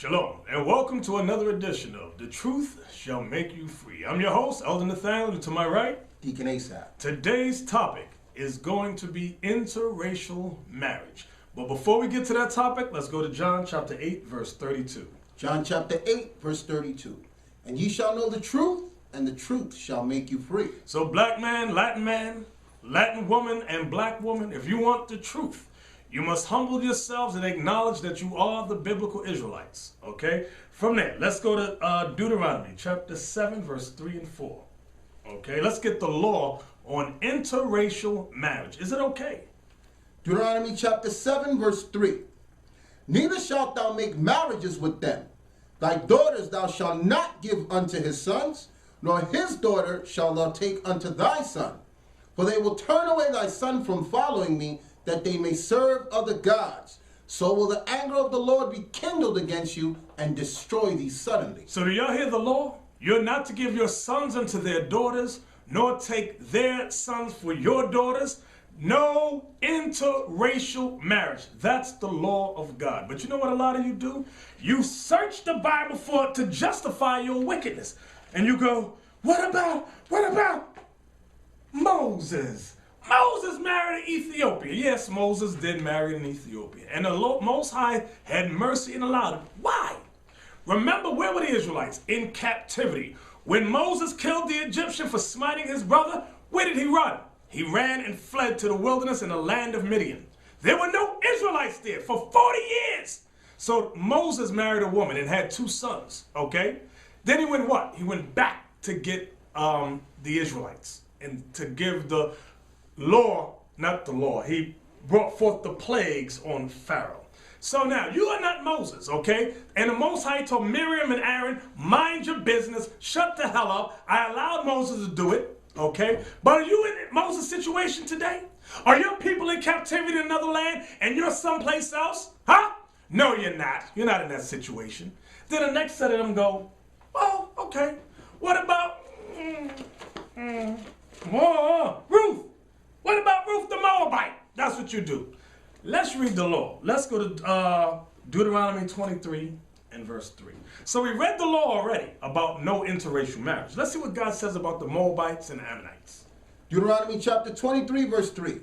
Shalom, and welcome to another edition of The Truth Shall Make You Free. I'm your host, Elder Nathaniel, and to my right, Deacon Asaph. Today's topic is going to be interracial marriage. But before we get to that topic, let's go to John chapter 8, verse 32. John chapter 8, verse 32. And ye shall know the truth, and the truth shall make you free. So black man, Latin woman, and black woman, if you want the truth, you must humble yourselves and acknowledge that you are the biblical Israelites, okay? From there, let's go to Deuteronomy chapter 7, verse 3 and 4. Okay, let's get the law on interracial marriage. Is it okay? Deuteronomy chapter 7, verse 3. Neither shalt thou make marriages with them. Thy daughters thou shalt not give unto his sons, nor his daughter shalt thou take unto thy son. For they will turn away thy son from following me, that they may serve other gods. So will the anger of the Lord be kindled against you and destroy thee suddenly. So do y'all hear the law? You're not to give your sons unto their daughters, nor take their sons for your daughters. No interracial marriage. That's the law of God. But you know what a lot of you do? You search the Bible to justify your wickedness. And you go, what about Moses? Moses married an Ethiopian. Yes, Moses did marry an Ethiopian. And the Most High had mercy and allowed it. Why? Remember, where were the Israelites? In captivity. When Moses killed the Egyptian for smiting his brother, where did he run? He ran and fled to the wilderness in the land of Midian. There were no Israelites there for 40 years. So Moses married a woman and had 2 sons, okay? Then he went what? He went back to get the Israelites and to give the law, not the law. He brought forth the plagues on Pharaoh. So now, you are not Moses, okay? And the Most High told Miriam and Aaron, mind your business, shut the hell up. I allowed Moses to do it, okay? But are you in Moses' situation today? Are your people in captivity in another land and you're someplace else? Huh? No, you're not. You're not in that situation. Then the next set of them go, oh, okay. What about Ruth? What about Ruth the Moabite? That's what you do. Let's read the law. Let's go to Deuteronomy 23 and verse 3. So we read the law already about no interracial marriage. Let's see what God says about the Moabites and Ammonites. Deuteronomy chapter 23, verse 3.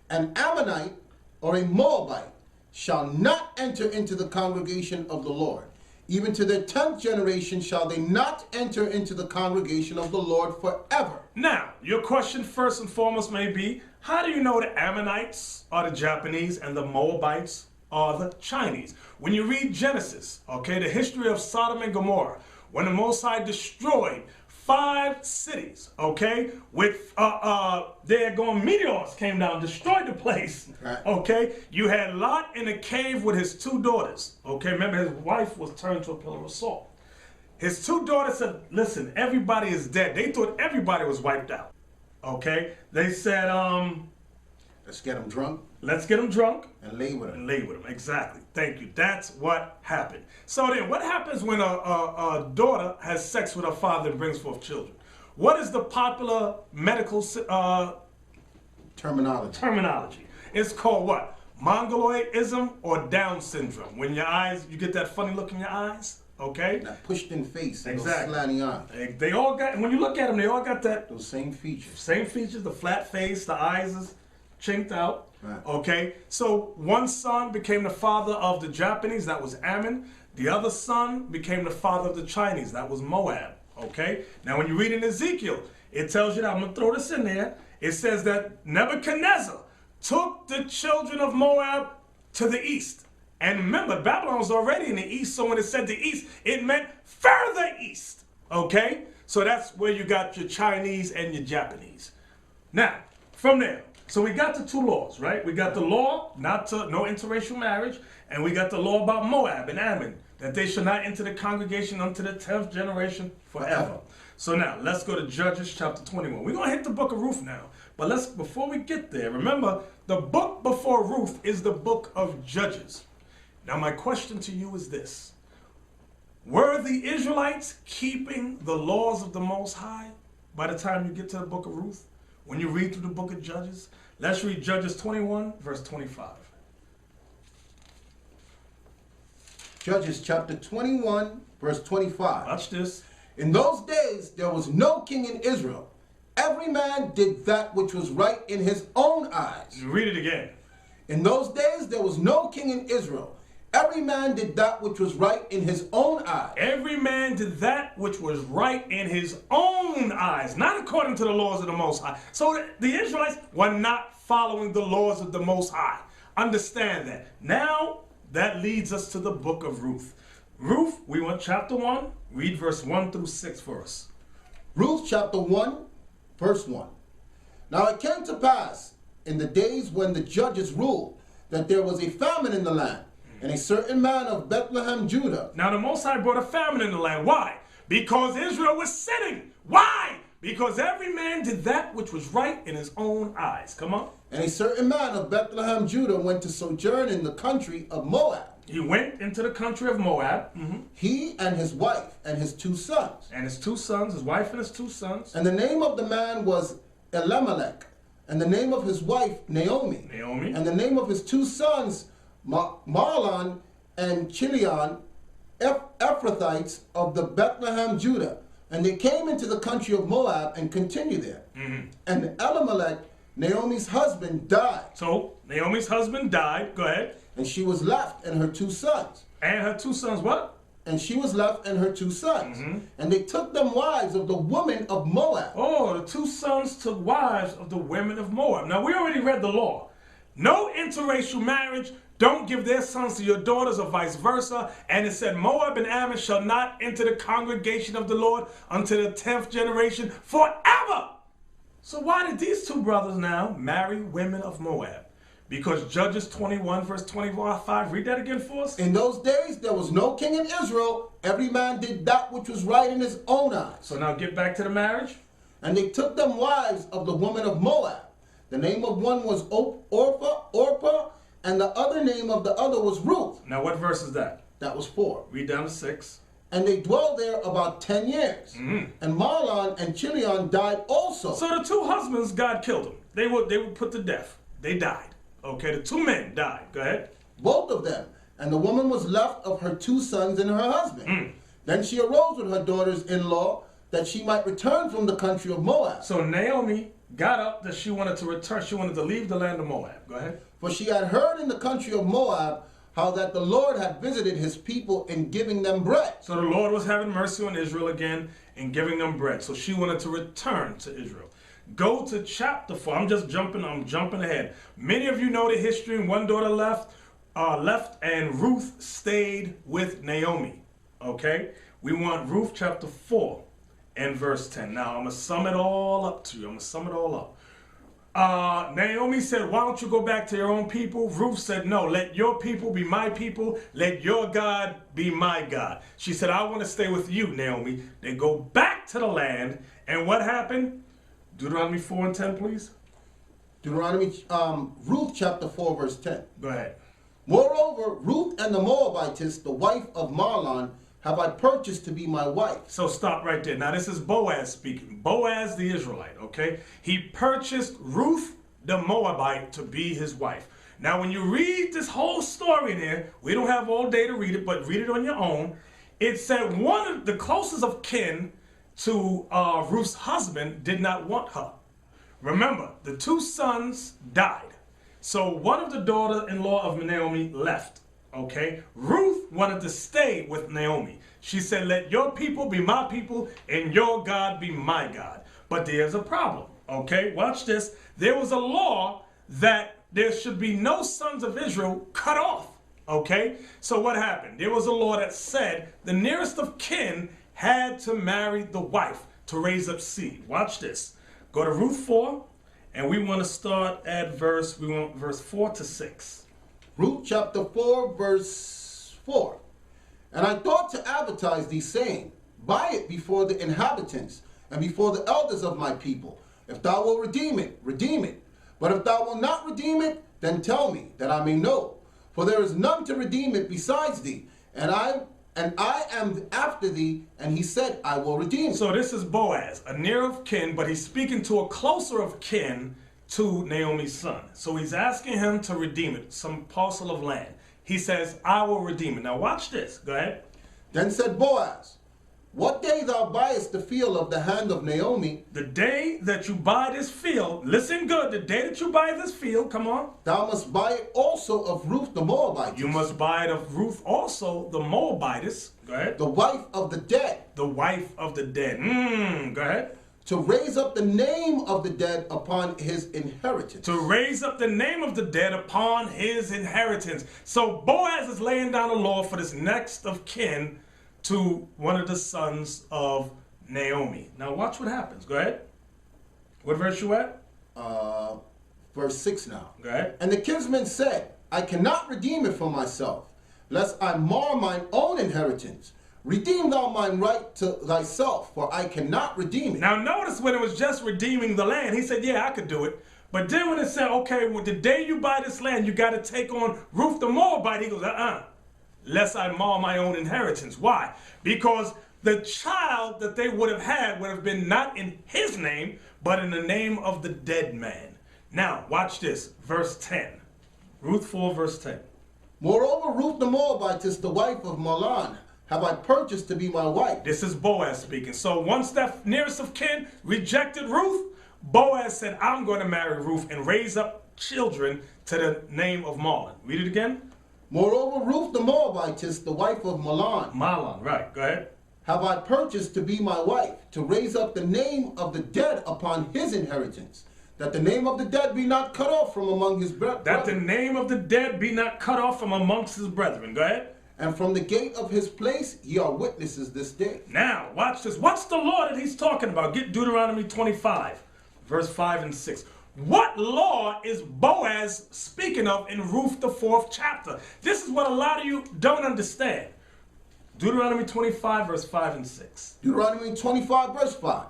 An Ammonite or a Moabite shall not enter into the congregation of the Lord. Even to their 10th generation shall they not enter into the congregation of the Lord forever. Now, your question first and foremost may be, how do you know the Ammonites are the Japanese and the Moabites are the Chinese? When you read Genesis, okay, the history of Sodom and Gomorrah, when the Most High destroyed 5 cities, okay, with meteors came down, destroyed the place, okay. You had Lot in a cave with his 2 daughters, okay. Remember, his wife was turned to a pillar of salt. His 2 daughters said, listen, everybody is dead. They thought everybody was wiped out, okay. They said, let's get them drunk. Let's get them drunk. And lay with them. And lay with them, exactly. Thank you. That's what happened. So then, what happens when a daughter has sex with her father and brings forth children? What is the popular medical terminology? It's called what? Mongoloidism or Down syndrome. When your eyes, you get that funny look in your eyes, okay? That pushed in face, exactly. Those slanting eyes. They all got, when you look at them, they all got that. Those same features. Same features, the flat face, the eyes is chinked out. Right. Okay, so one son became the father of the Japanese, that was Ammon. The other son became the father of the Chinese, that was Moab. Okay, now when you read in Ezekiel, it tells you that, I'm going to throw this in there, it says that Nebuchadnezzar took the children of Moab to the east. And remember, Babylon was already in the east, so when it said the east, it meant further east. Okay, so that's where you got your Chinese and your Japanese. Now, from there, so we got the 2 laws, right? We got the law, no interracial marriage, and we got the law about Moab and Ammon, that they shall not enter the congregation unto the 10th generation forever. So now, let's go to Judges chapter 21. We're going to hit the book of Ruth now. But before we get there, remember, the book before Ruth is the book of Judges. Now, my question to you is this. Were the Israelites keeping the laws of the Most High by the time you get to the book of Ruth? When you read through the book of Judges? Let's read Judges 21, verse 25. Judges chapter 21, verse 25. Watch this. In those days there was no king in Israel. Every man did that which was right in his own eyes. Read it again. In those days there was no king in Israel. Every man did that which was right in his own eyes. Every man did that which was right in his own eyes, not according to the laws of the Most High. So the Israelites were not following the laws of the Most High. Understand that. Now that leads us to the book of Ruth. Ruth, we want chapter 1. Read verse 1 through 6 for us. Ruth chapter 1, verse 1. Now it came to pass in the days when the judges ruled that there was a famine in the land, and a certain man of Bethlehem, Judah. Now the Most High brought a famine in the land. Why? Because Israel was sinning. Why? Because every man did that which was right in his own eyes. Come on. And a certain man of Bethlehem, Judah, went to sojourn in the country of Moab. He went into the country of Moab. He and his wife and his 2 sons. And his 2 sons, his wife and his 2 sons. And the name of the man was Elimelech, and the name of his wife Naomi. And the name of his 2 sons Mahlon and Chilion, Ephrathites of the Bethlehem, Judah. And they came into the country of Moab and continued there. And Elimelech, Naomi's husband, died. So Naomi's husband died. Go ahead. And she was left and her 2 sons. And her 2 sons what? And she was left and her 2 sons. And they took them wives of the women of Moab. Oh, the 2 sons took wives of the women of Moab. Now, we already read the law. No interracial marriage. Don't give their sons to your daughters or vice versa. And it said, Moab and Ammon shall not enter the congregation of the Lord until the 10th generation forever. So why did these 2 brothers now marry women of Moab? Because Judges 21, verse 25, read that again for us. In those days, there was no king in Israel. Every man did that which was right in his own eyes. So now get back to the marriage. And they took them wives of the women of Moab. The name of one was Orpah, and the other name of the other was Ruth. Now what verse is that? That was 4. Read down to 6. And they dwelled there about 10 years. And Mahlon and Chilion died also. So the 2 husbands, God killed them. They were put to death. They died. Okay, the 2 men died. Go ahead. Both of them. And the woman was left of her 2 sons and her husband. Then she arose with her daughters-in-law that she might return from the country of Moab. So Naomi got up that she wanted to return. She wanted to leave the land of Moab. Go ahead. For she had heard in the country of Moab how that the Lord had visited his people in giving them bread. So the Lord was having mercy on Israel again and giving them bread. So she wanted to return to Israel. Go to chapter 4. I'm jumping ahead. Many of you know the history. One daughter left and Ruth stayed with Naomi. Okay? We want Ruth chapter 4 and verse 10. Now, I'm going to sum it all up to you. Naomi said, why don't you go back to your own people? Ruth said, no, let your people be my people. Let your God be my God. She said, I want to stay with you, Naomi. They go back to the land. And what happened? Deuteronomy 4 and 10, please. Ruth chapter 4, verse 10. Go ahead. Moreover, Ruth and the Moabitess, the wife of Mahlon, have I purchased to be my wife. So stop right there. Now this is Boaz speaking. Boaz the Israelite, okay? He purchased Ruth the Moabite to be his wife. Now when you read this whole story there, we don't have all day to read it, but read it on your own. It said one of the closest of kin to Ruth's husband did not want her. Remember, the 2 sons died. So one of the daughter-in-law of Naomi left. Okay, Ruth wanted to stay with Naomi. She said, let your people be my people and your God be my God. But there's a problem. Okay, watch this. There was a law that there should be no sons of Israel cut off. Okay, so what happened? There was a law that said the nearest of kin had to marry the wife to raise up seed. Watch this. Go to Ruth 4, and we want to start at verse 4 to 6. Ruth chapter 4, verse 4. And I thought to advertise thee, saying, buy it before the inhabitants and before the elders of my people. If thou wilt redeem it, redeem it. But if thou wilt not redeem it, then tell me, that I may know. For there is none to redeem it besides thee, and I am after thee. And he said, I will redeem it. So this is Boaz, a near of kin, but he's speaking to a closer of kin to Naomi's son. So he's asking him to redeem it, some parcel of land. he says, I will redeem it. Now watch this. Go ahead. Then said Boaz, what day thou buyest the field of the hand of Naomi, The day that you buy this field, listen good, the day that you buy this field, come on. thou must buy it also of Ruth the Moabitess, You must buy it of Ruth also, the Moabitess. Go ahead. the wife of the dead, The wife of the dead. Go ahead. to raise up the name of the dead upon his inheritance. To raise up the name of the dead upon his inheritance. So Boaz is laying down the law for this next of kin to one of the sons of Naomi. Now watch what happens. Go ahead. What verse you at? Verse 6 now. Go ahead. And the kinsman said, I cannot redeem it for myself, lest I mar mine own inheritance. Redeem thou mine right to thyself, for I cannot redeem it. Now notice when it was just redeeming the land, he said, yeah, I could do it. But then when it said, okay, well, the day you buy this land, you got to take on Ruth the Moabite, he goes, lest I mar my own inheritance. Why? Because the child that they would have been not in his name, but in the name of the dead man. Now, watch this, verse 10. Ruth 4, verse 10. Moreover, Ruth the Moabitess, the wife of Mahlon, have I purchased to be my wife. This is Boaz speaking. So once that nearest of kin rejected Ruth, Boaz said, I'm going to marry Ruth and raise up children to the name of Mahlon. Read it again. Moreover, Ruth the Moabitess, the wife of Mahlon, Mahlon, right. Go ahead. have I purchased to be my wife, to raise up the name of the dead upon his inheritance, that the name of the dead be not cut off from among his brethren. That the name of the dead be not cut off from amongst his brethren. Go ahead. And from the gate of his place ye are witnesses this day. Now, watch this. What's the law that he's talking about? Get Deuteronomy 25, verse 5 and 6. What law is Boaz speaking of in Ruth, the 4th chapter? This is what a lot of you don't understand. Deuteronomy 25, verse 5 and 6. Deuteronomy 25, verse 5.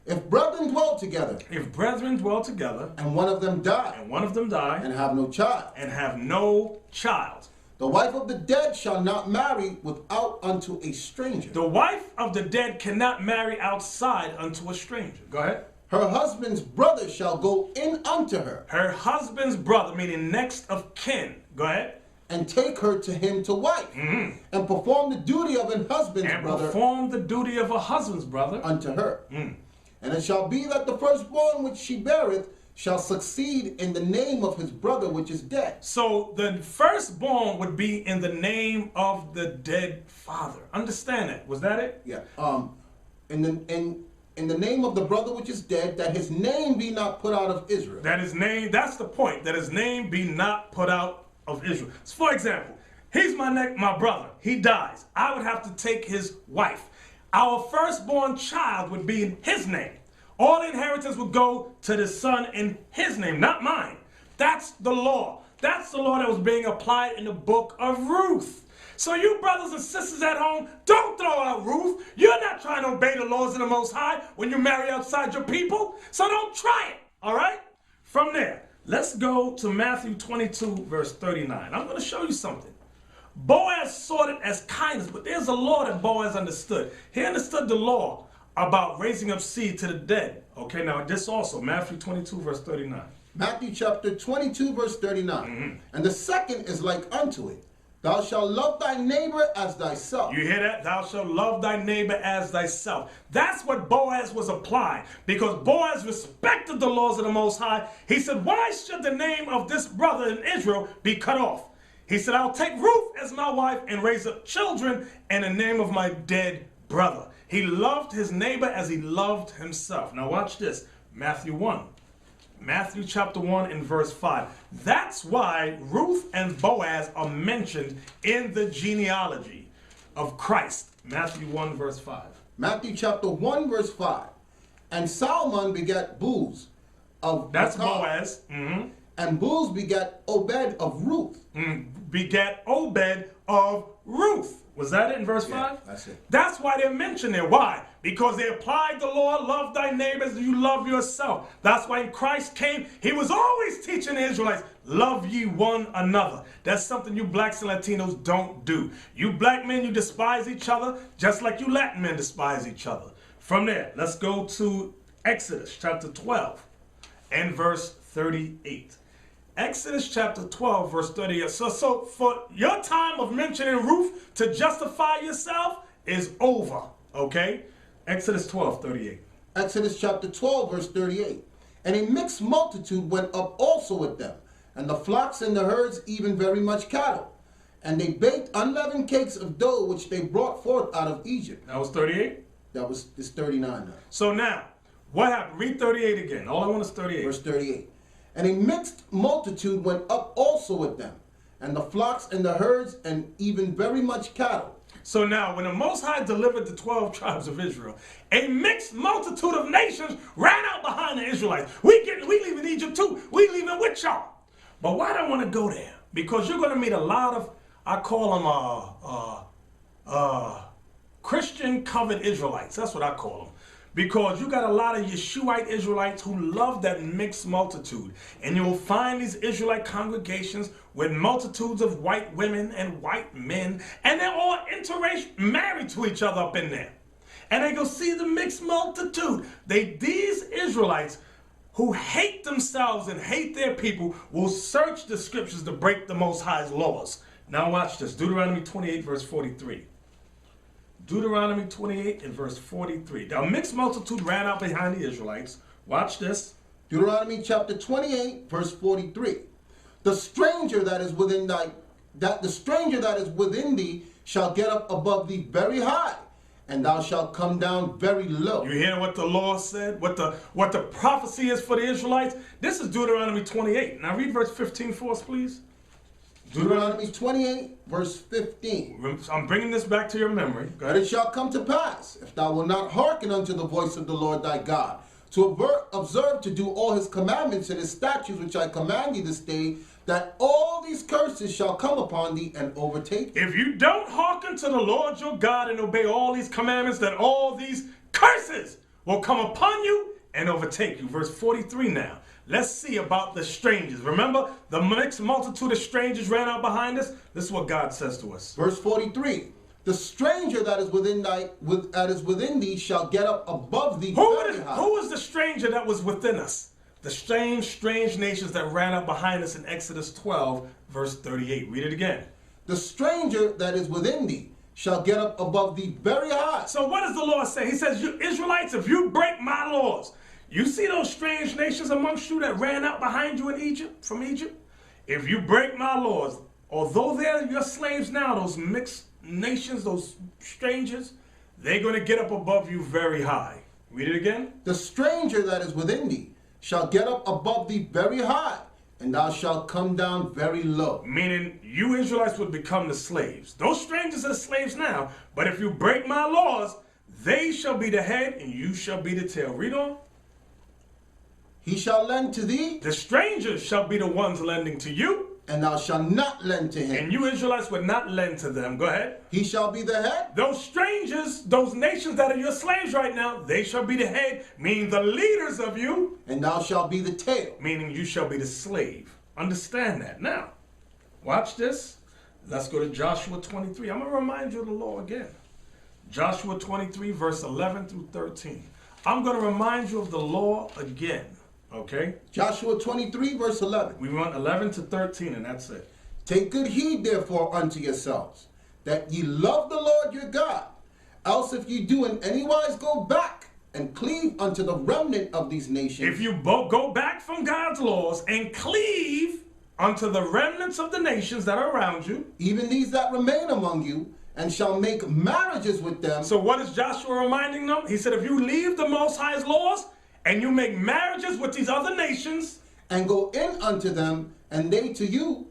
If brethren dwell together, If brethren dwell together, and one of them die, and one of them die, and have no child, and have no child, the wife of the dead shall not marry without unto a stranger. the wife of the dead cannot marry outside unto a stranger. Go ahead. Her husband's brother shall go in unto her, Her husband's brother, meaning next of kin. Go ahead. and take her to him to wife, and perform the duty of an husband's And brother perform the duty of a husband's brother. unto her. And it shall be that the firstborn which she beareth shall succeed in the name of his brother which is dead. So the firstborn would be in the name of the dead father. Understand that? Was that it? Yeah. In the name of the brother which is dead, that his name be not put out of Israel. That his name, that's the point, that his name be not put out of Israel. So for example, he's my brother. He dies. I would have to take his wife. Our firstborn child would be in his name. All inheritance would go to the son in his name, not mine. That's the law. That's the law that was being applied in the book of Ruth. So you brothers and sisters at home, don't throw out Ruth. You're not trying to obey the laws of the Most High when you marry outside your people. So don't try it, all right? From there, let's go to Matthew 22, verse 39. I'm going to show you something. Boaz saw it as kindness, but there's a law that Boaz understood. He understood the law about raising up seed to the dead. Okay, now this also, Matthew 22, verse 39. Matthew chapter 22, verse 39. And the second is like unto it. Thou shalt love thy neighbor as thyself. You hear that? Thou shalt love thy neighbor as thyself. That's what Boaz was applying, because Boaz respected the laws of the Most High. He said, why should the name of this brother in Israel be cut off? He said, I'll take Ruth as my wife and raise up children in the name of my dead brother. He loved his neighbor as he loved himself. Now watch this. Matthew 1. Matthew chapter 1 and verse 5. That's why Ruth and Boaz are mentioned in the genealogy of Christ. Matthew 1 verse 5. Matthew chapter 1, verse 5. And Salmon begat Booz of That's Makkah, Boaz. and Booz begat Obed of Ruth. Begat Obed of Ruth. Was that it in verse 5? That's it. That's why they're mentioned there. Why? Because they applied the law, love thy neighbor as you love yourself. That's why when Christ came, he was always teaching the Israelites, love ye one another. That's something you blacks and Latinos don't do. You black men, you despise each other, just like you Latin men despise each other. From there, let's go to Exodus chapter 12 and verse 38. Exodus chapter 12, verse 38. So for your time of mentioning Ruth to justify yourself is over, okay? Exodus 12, 38. Exodus chapter 12, verse 38. And a mixed multitude went up also with them, and the flocks and the herds, even very much cattle. And they baked unleavened cakes of dough, which they brought forth out of Egypt. That was 38? It's 39 now. So now, what happened? Read 38 again. All I want is 38. Verse 38. And a mixed multitude went up also with them, and the flocks and the herds, and even very much cattle. So now, when the Most High delivered the 12 tribes of Israel, a mixed multitude of nations ran out behind the Israelites. We leaving Egypt too. We leaving with y'all. But why do I want to go there? Because you're going to meet a lot of, I call them Christian covered Israelites. That's what I call them. Because you got a lot of Yeshuite Israelites who love that mixed multitude. And you'll find these Israelite congregations with multitudes of white women and white men. And they're all interracial, married to each other up in there. And they go see the mixed multitude. These Israelites who hate themselves and hate their people will search the scriptures to break the Most High's laws. Now watch this. Deuteronomy 28, verse 43. Deuteronomy 28 and verse 43. The mixed multitude ran out behind the Israelites. Watch this. Deuteronomy chapter 28, verse 43. The stranger that is within thee shall get up above thee very high, and thou shalt come down very low. You hear what the law said? What the prophecy is for the Israelites? This is Deuteronomy 28. Now read verse 15 for us, please. Deuteronomy 28, verse 15. I'm bringing this back to your memory. But it shall come to pass, if thou wilt not hearken unto the voice of the Lord thy God, to observe to do all his commandments and his statutes which I command thee this day, that all these curses shall come upon thee and overtake thee. If you don't hearken to the Lord your God and obey all these commandments, then all these curses will come upon you and overtake you. Verse 43 now. Let's see about the strangers. Remember, the mixed multitude of strangers ran out behind us? This is what God says to us. Verse 43. The stranger that is within thee shall get up above thee very high. Who is the stranger that was within us? The strange nations that ran up behind us in Exodus 12, verse 38. Read it again. The stranger that is within thee shall get up above thee very high. So what does the Lord say? He says, you Israelites, if you break my laws, you see those strange nations amongst you that ran out behind you in Egypt, from Egypt? If you break my laws, although they're your slaves now, those mixed nations, those strangers, they're going to get up above you very high. Read it again. The stranger that is within thee shall get up above thee very high, and thou shalt come down very low. Meaning you Israelites would become the slaves. Those strangers are the slaves now, but if you break my laws, they shall be the head and you shall be the tail. Read on. He shall lend to thee. The strangers shall be the ones lending to you. And thou shalt not lend to him. And you Israelites would not lend to them. Go ahead. He shall be the head. Those strangers, those nations that are your slaves right now, they shall be the head, meaning the leaders of you. And thou shalt be the tail. Meaning you shall be the slave. Understand that. Now, watch this. Let's go to Joshua 23. I'm going to remind you of the law again. Joshua 23, verse 11 through 13. I'm going to remind you of the law again. Okay? Joshua 23, verse 11. We want 11 to 13, and that's it. Take good heed, therefore, unto yourselves, that ye love the Lord your God. Else if ye do in any wise go back and cleave unto the remnant of these nations. If you go back from God's laws and cleave unto the remnants of the nations that are around you. Even these that remain among you, and shall make marriages with them. So what is Joshua reminding them? He said, if you leave the Most High's laws, and you make marriages with these other nations, and go in unto them, and they to you,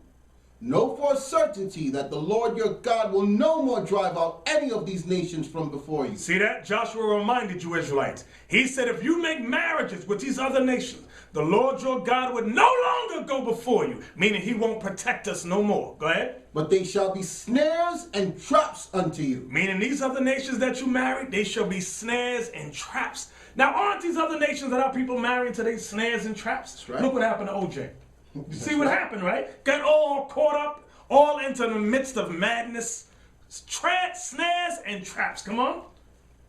know for a certainty that the Lord your God will no more drive out any of these nations from before you. See that? Joshua reminded you Israelites. He said, if you make marriages with these other nations, the Lord your God would no longer go before you, meaning he won't protect us no more. Go ahead. But they shall be snares and traps unto you. Meaning these other nations that you married, they shall be snares and traps. Now, aren't these other nations that our people marrying today snares and traps? That's right. Look what happened to OJ. You see what happened, right? Got all caught up, all into the midst of madness. Snares and traps. Come on.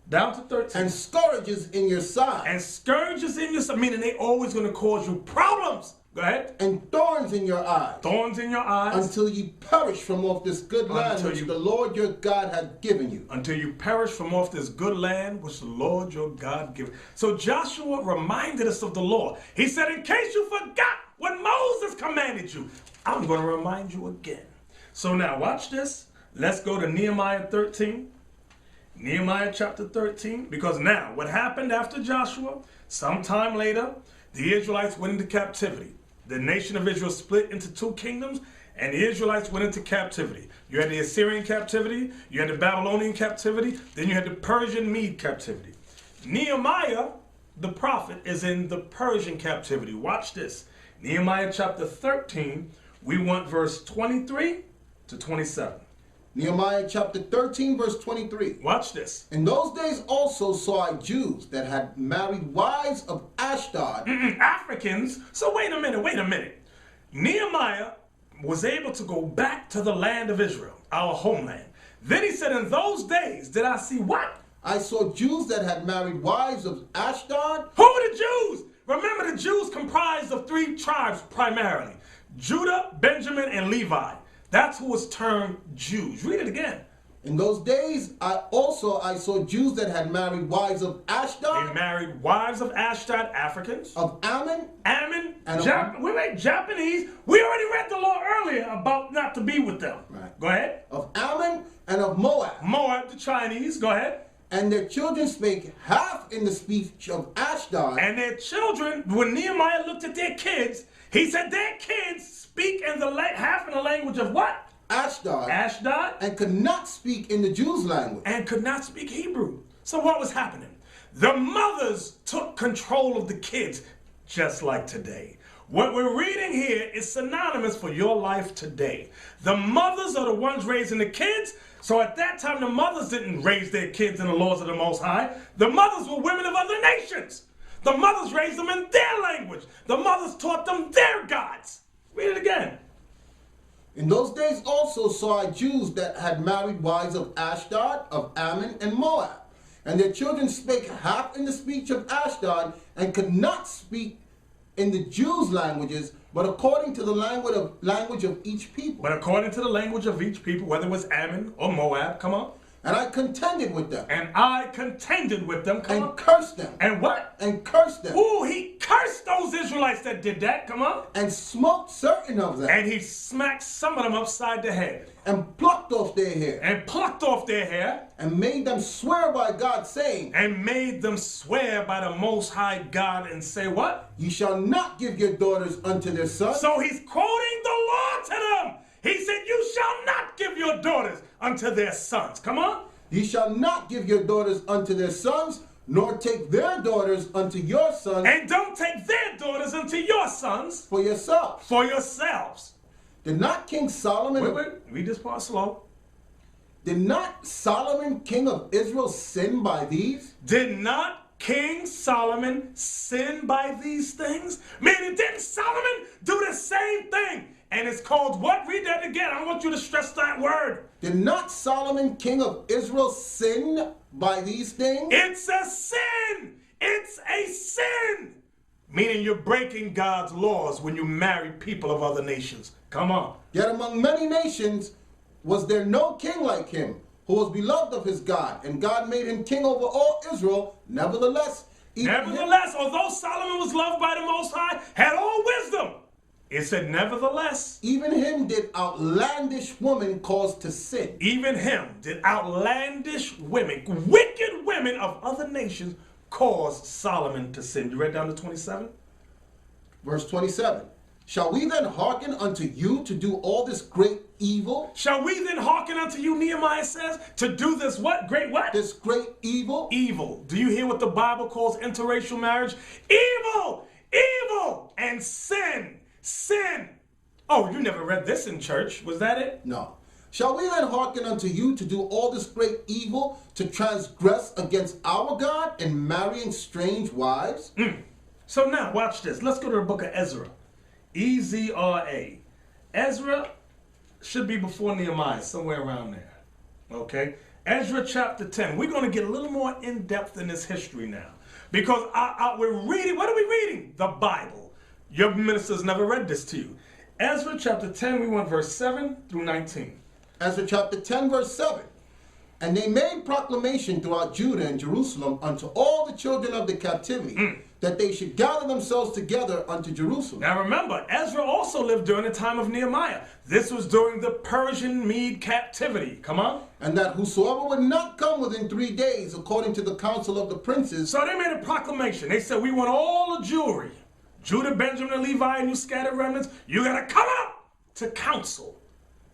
Down to 13. And scourges in your side. And scourges in your side, meaning they always going to cause you problems problems. Go ahead. And thorns in your eyes. Thorns in your eyes. Until you perish from off this good land which the Lord your God hath given you. Until you perish from off this good land which the Lord your God given. So Joshua reminded us of the law. He said, in case you forgot what Moses commanded you, I'm going to remind you again. So now watch this. Let's go to Nehemiah 13. Nehemiah chapter 13. Because now what happened after Joshua, sometime later, the Israelites went into captivity. The nation of Israel split into two kingdoms, and the Israelites went into captivity. You had the Assyrian captivity, you had the Babylonian captivity, then you had the Persian Mede captivity. Nehemiah, the prophet, is in the Persian captivity. Watch this. Nehemiah chapter 13, we want verse 23 to 27. Nehemiah chapter 13, verse 23. Watch this. In those days also saw I Jews that had married wives of Ashdod. Africans? So wait a minute. Nehemiah was able to go back to the land of Israel, our homeland. Then he said, in those days did I see what? I saw Jews that had married wives of Ashdod. Who are the Jews? Remember, the Jews comprised of three tribes primarily: Judah, Benjamin, and Levi. That's who was termed Jews. Read it again. In those days, I saw Jews that had married wives of Ashdod. They married wives of Ashdod, Africans. Of Ammon. And Japanese. We already read the law earlier about not to be with them. Right. Go ahead. Of Ammon and of Moab. Moab, the Chinese. Go ahead. And their children spake half in the speech of Ashdod. And their children, when Nehemiah looked at their kids, he said their kids speak in the half in the language of what? Ashdod. And could not speak in the Jews' language. And could not speak Hebrew. So what was happening? The mothers took control of the kids, just like today. What we're reading here is synonymous for your life today. The mothers are the ones raising the kids. So at that time, the mothers didn't raise their kids in the laws of the Most High. The mothers were women of other nations. The mothers raised them in their language. The mothers taught them their gods. Read it again. In those days also saw I Jews that had married wives of Ashdod, of Ammon, and Moab. And their children spake half in the speech of Ashdod, and could not speak in the Jews' languages, but according to the language of each people. But according to the language of each people, whether it was Ammon or Moab, come on. And I contended with them. Come on. And cursed them. And what? And cursed them. Ooh, he cursed those Israelites that did that. Come on. And smote certain of them. And he smacked some of them upside the head. And plucked off their hair. And made them swear by God, saying. And made them swear by the Most High God and say what? You shall not give your daughters unto their sons. So he's quoting the law to them. He said, you shall not give your daughters unto their sons. Come on. Ye shall not give your daughters unto their sons, nor take their daughters unto your sons. And don't take their daughters unto your sons. For yourselves. Did not King Solomon... Wait. Read this part slow. Did not Solomon, king of Israel, sin by these? Did not King Solomon sin by these things? Meaning, didn't Solomon do the same thing? And it's called what? Read that again. I want you to stress that word. Did not Solomon, king of Israel, sin by these things? It's a sin. It's a sin. Meaning you're breaking God's laws when you marry people of other nations. Come on. Yet among many nations was there no king like him, who was beloved of his God, and God made him king over all Israel. Nevertheless, although Solomon was loved by the Most High, had all wisdom, it said, nevertheless, even him did outlandish women cause to sin. Even him did outlandish women, wicked women of other nations, cause Solomon to sin. You read down to 27? Verse 27. Shall we then hearken unto you to do all this great evil? Shall we then hearken unto you, Nehemiah says, to do this what? Great what? This great evil? Evil. Do you hear what the Bible calls interracial marriage? Evil! Evil! And sin! Sin! Oh, you never read this in church. Was that it? No. Shall we then hearken unto you to do all this great evil, to transgress against our God in marrying strange wives? So now, watch this. Let's go to the book of Ezra. E-Z-R-A. Ezra should be before Nehemiah, somewhere around there. Okay? Ezra chapter 10. We're going to get a little more in-depth in this history now. Because we're reading, what are we reading? The Bible. Your ministers never read this to you. Ezra chapter 10, we want verse 7 through 19. Ezra chapter 10, verse 7. And they made proclamation throughout Judah and Jerusalem unto all the children of the captivity, that they should gather themselves together unto Jerusalem. Now remember, Ezra also lived during the time of Nehemiah. This was during the Persian Mede captivity. Come on. And that whosoever would not come within 3 days, according to the counsel of the princes. So they made a proclamation. They said, we want all the Jewry, Judah, Benjamin, and Levi, and you scattered remnants, you got to come up to council.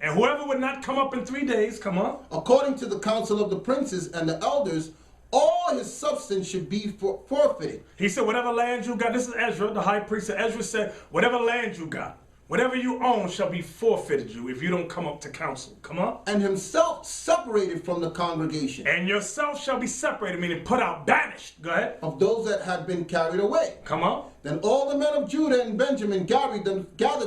And whoever would not come up in 3 days, come on. According to the counsel of the princes and the elders, all his substance should be forfeited. He said, whatever land you got, this is Ezra, the high priest. Ezra said, whatever land you got, whatever you own shall be forfeited you if you don't come up to council. Come on. And himself separated from the congregation. And yourself shall be separated, meaning put out, banished. Go ahead. Of those that had been carried away. Come on. Then all the men of Judah and Benjamin gathered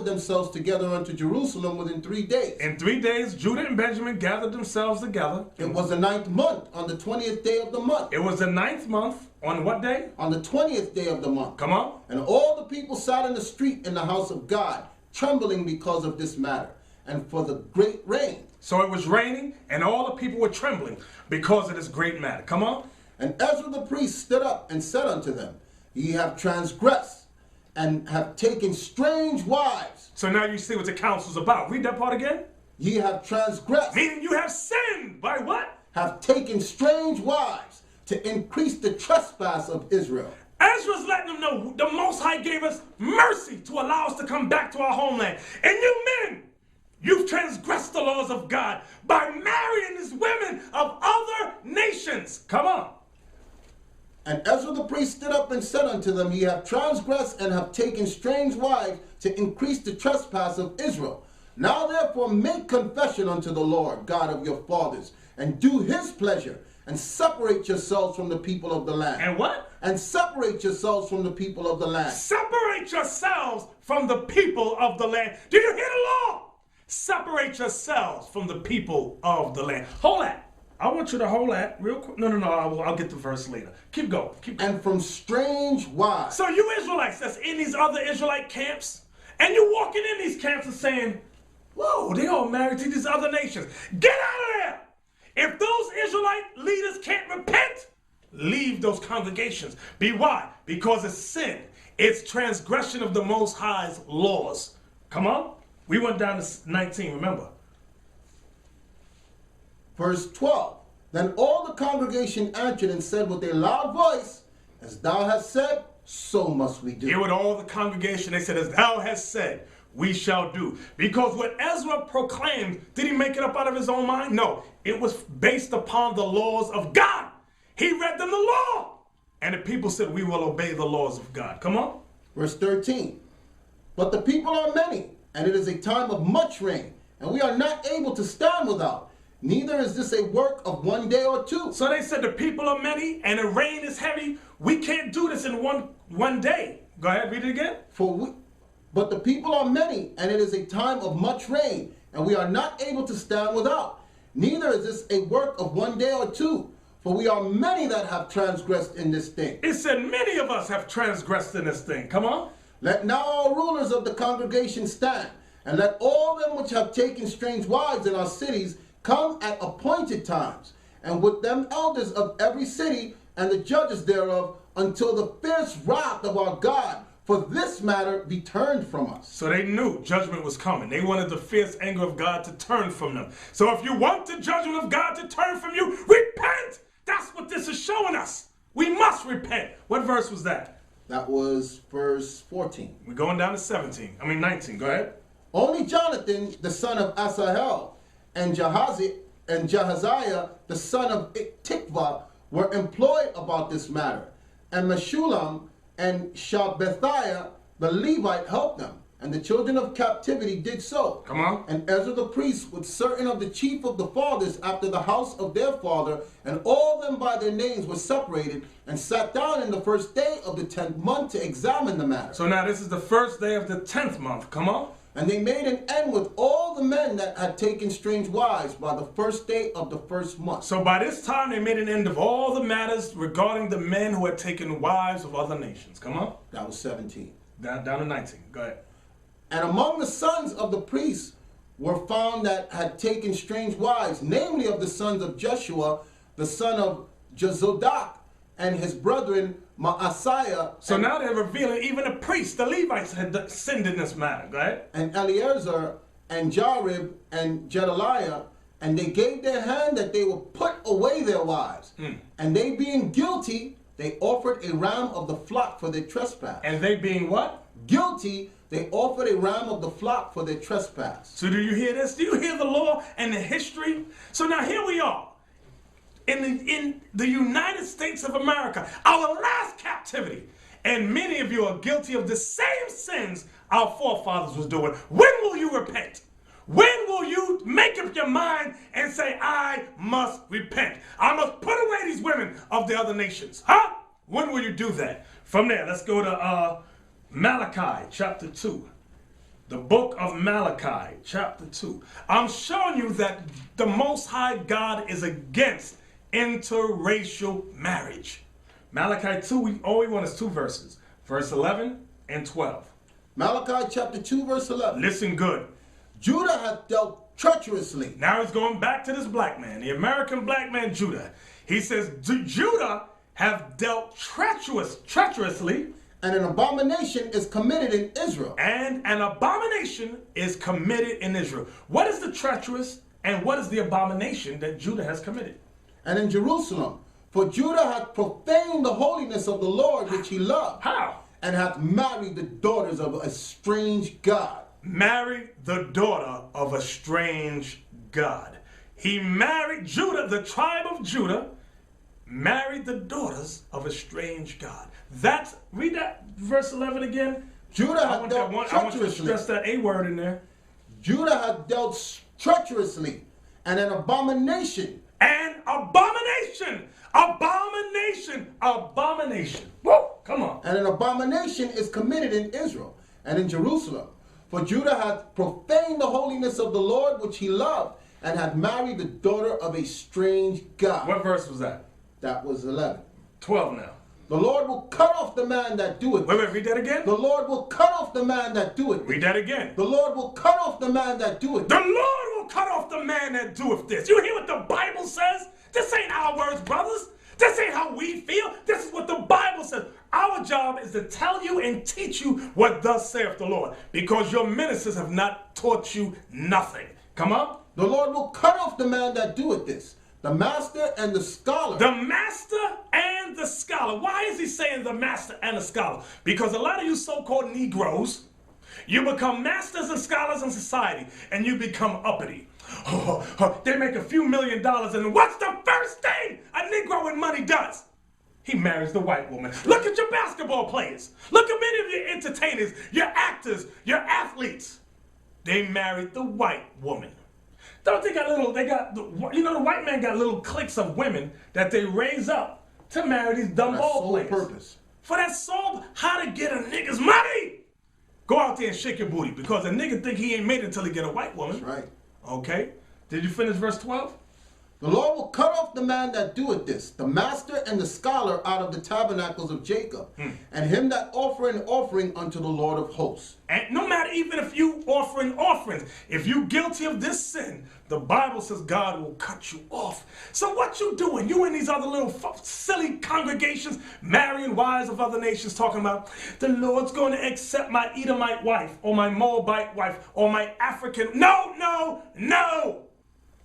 themselves together unto Jerusalem within 3 days. In 3 days, Judah and Benjamin gathered themselves together. It was the 9th month, on the 20th day of the month. It was the 9th month, on what day? On the 20th day of the month. Come on. And all the people sat in the street in the house of God, trembling because of this matter, and for the great rain. So it was raining, and all the people were trembling because of this great matter. Come on. And Ezra the priest stood up and said unto them, Ye have transgressed, and have taken strange wives. So now you see what the council's about. Read that part again. Ye have transgressed. Meaning you have sinned. By what? Have taken strange wives, to increase the trespass of Israel. Ezra's letting them know the Most High gave us mercy to allow us to come back to our homeland. And you men, you've transgressed the laws of God by marrying these women of other nations. Come on. And Ezra the priest stood up and said unto them, Ye have transgressed and have taken strange wives to increase the trespass of Israel. Now therefore make confession unto the Lord God of your fathers, and do his pleasure, and separate yourselves from the people of the land. And what? And separate yourselves from the people of the land. Separate yourselves from the people of the land. Do you hear the law? Separate yourselves from the people of the land. Hold that. I want you to hold that real quick. No, I'll get the verse later. Keep going. Keep going. And from strange wives. So you Israelites that's in these other Israelite camps, and you're walking in these camps and saying, whoa, they all married to these other nations. Get out of there. If those Israelite leaders can't repent, leave those congregations. Why? Because it's sin. It's transgression of the Most High's laws. Come on. We went down to 19, remember. Verse 12. Then all the congregation answered and said with a loud voice, As thou hast said, so must we do. Hear what all the congregation, they said, as thou hast said, we shall do. Because what Ezra proclaimed, did he make it up out of his own mind? No, it was based upon the laws of God. He read them the law. And the people said, we will obey the laws of God. Come on. Verse 13. But the people are many, and it is a time of much rain, and we are not able to stand without. Neither is this a work of 1 day or 2. So they said the people are many, and the rain is heavy. We can't do this in one day. Go ahead, read it again. But the people are many, and it is a time of much rain, and we are not able to stand without. Neither is this a work of 1 day or 2, for we are many that have transgressed in this thing. It said many of us have transgressed in this thing. Come on. Let now all rulers of the congregation stand, and let all them which have taken strange wives in our cities come at appointed times, and with them elders of every city and the judges thereof, until the fierce wrath of our God for this matter be turned from us. So they knew judgment was coming. They wanted the fierce anger of God to turn from them. So if you want the judgment of God to turn from you, repent. That's what this is showing us. We must repent. What verse was that? That was verse 14. We're going down to 19. Go ahead. Only Jonathan, the son of Asahel, and Jahaziah, the son of Tikvah, were employed about this matter. And Meshullam and Shabbethiah, the Levite, helped them. And the children of captivity did so. Come on. And Ezra the priest, with certain of the chief of the fathers after the house of their father, and all them by their names were separated, and sat down in the first day of the 10th month to examine the matter. So now this is the first day of the 10th month. Come on. And they made an end with all the men that had taken strange wives by the first day of the first month. So by this time they made an end of all the matters regarding the men who had taken wives of other nations. Come on. That was 17. Down to 19. Go ahead. And among the sons of the priests were found that had taken strange wives, namely of the sons of Jeshua, the son of Jozadak, and his brethren Maaseiah. So now they're revealing even the priests, the Levites, had sinned in this matter. Go ahead. And Eleazar and Jarib and Gedaliah, and they gave their hand that they would put away their wives. And they being guilty, they offered a ram of the flock for their trespass. And they being what? Guilty, they offered a ram of the flock for their trespass. So do you hear this? Do you hear the law and the history? So now here we are. In the United States of America, our last captivity. And many of you are guilty of the same sins our forefathers was doing. When will you repent? When will you make up your mind and say, I must repent? I must put away these women of the other nations. Huh? When will you do that? From there, let's go to Malachi chapter 2. The book of Malachi chapter 2. I'm showing you that the Most High God is against interracial marriage. Malachi 2, all we want is 2 verses. Verse 11 and 12. Malachi chapter 2 verse 11. Listen good. Judah hath dealt treacherously. Now he's going back to this black man, the American black man Judah. He says, Judah have dealt treacherously. And an abomination is committed in Israel. And an abomination is committed in Israel. What is the treacherous and what is the abomination that Judah has committed? And in Jerusalem, for Judah hath profaned the holiness of the Lord which he loved. How? And hath married the daughters of a strange god. Married the daughter of a strange god. He married Judah, the tribe of Judah, married the daughters of a strange god. Read that verse 11 again. Judah hath dealt treacherously. I want you to stress that A word in there. Judah hath dealt treacherously, and an abomination. An abomination. Abomination. Abomination. Woo! Come on. And an abomination is committed in Israel and in Jerusalem. For Judah hath profaned the holiness of the Lord which he loved, and hath married the daughter of a strange god. What verse was that? That was 11. 12 now. The Lord will cut off the man that doeth. Wait, read that again. The Lord will cut off the man that doeth. Read that again. The Lord will cut off the man that doeth. The Lord will cut off the man that doeth this. You hear what the Bible says? This ain't our words, brothers. This ain't how we feel. This is what the Bible says. Our job is to tell you and teach you what thus saith the Lord, because your ministers have not taught you nothing. Come on. The Lord will cut off the man that doeth this, the master and the scholar. The master and the scholar. Why is he saying the master and the scholar? Because a lot of you so-called Negroes, you become masters and scholars in society, and you become uppity. They make a few $1 million, and what's the first thing a Negro with money does? He marries the white woman. Look at your basketball players. Look at many of your entertainers, your actors, your athletes. They married the white woman. Don't they got the white man got little cliques of women that they raise up to marry these dumb ball players. Purpose. For that sole, how to get a nigga's money. Go out there and shake your booty, because a nigga think he ain't made it until he get a white woman. That's right. Okay. Did you finish verse 12? The Lord will cut off the man that doeth this, the master and the scholar out of the tabernacles of Jacob, and him that offer an offering unto the Lord of hosts. And no matter even if you offering offerings, if you guilty of this sin, the Bible says God will cut you off. So what you doing? You in these other little silly congregations, marrying wives of other nations, talking about the Lord's going to accept my Edomite wife, or my Moabite wife, or my African. No, no, no.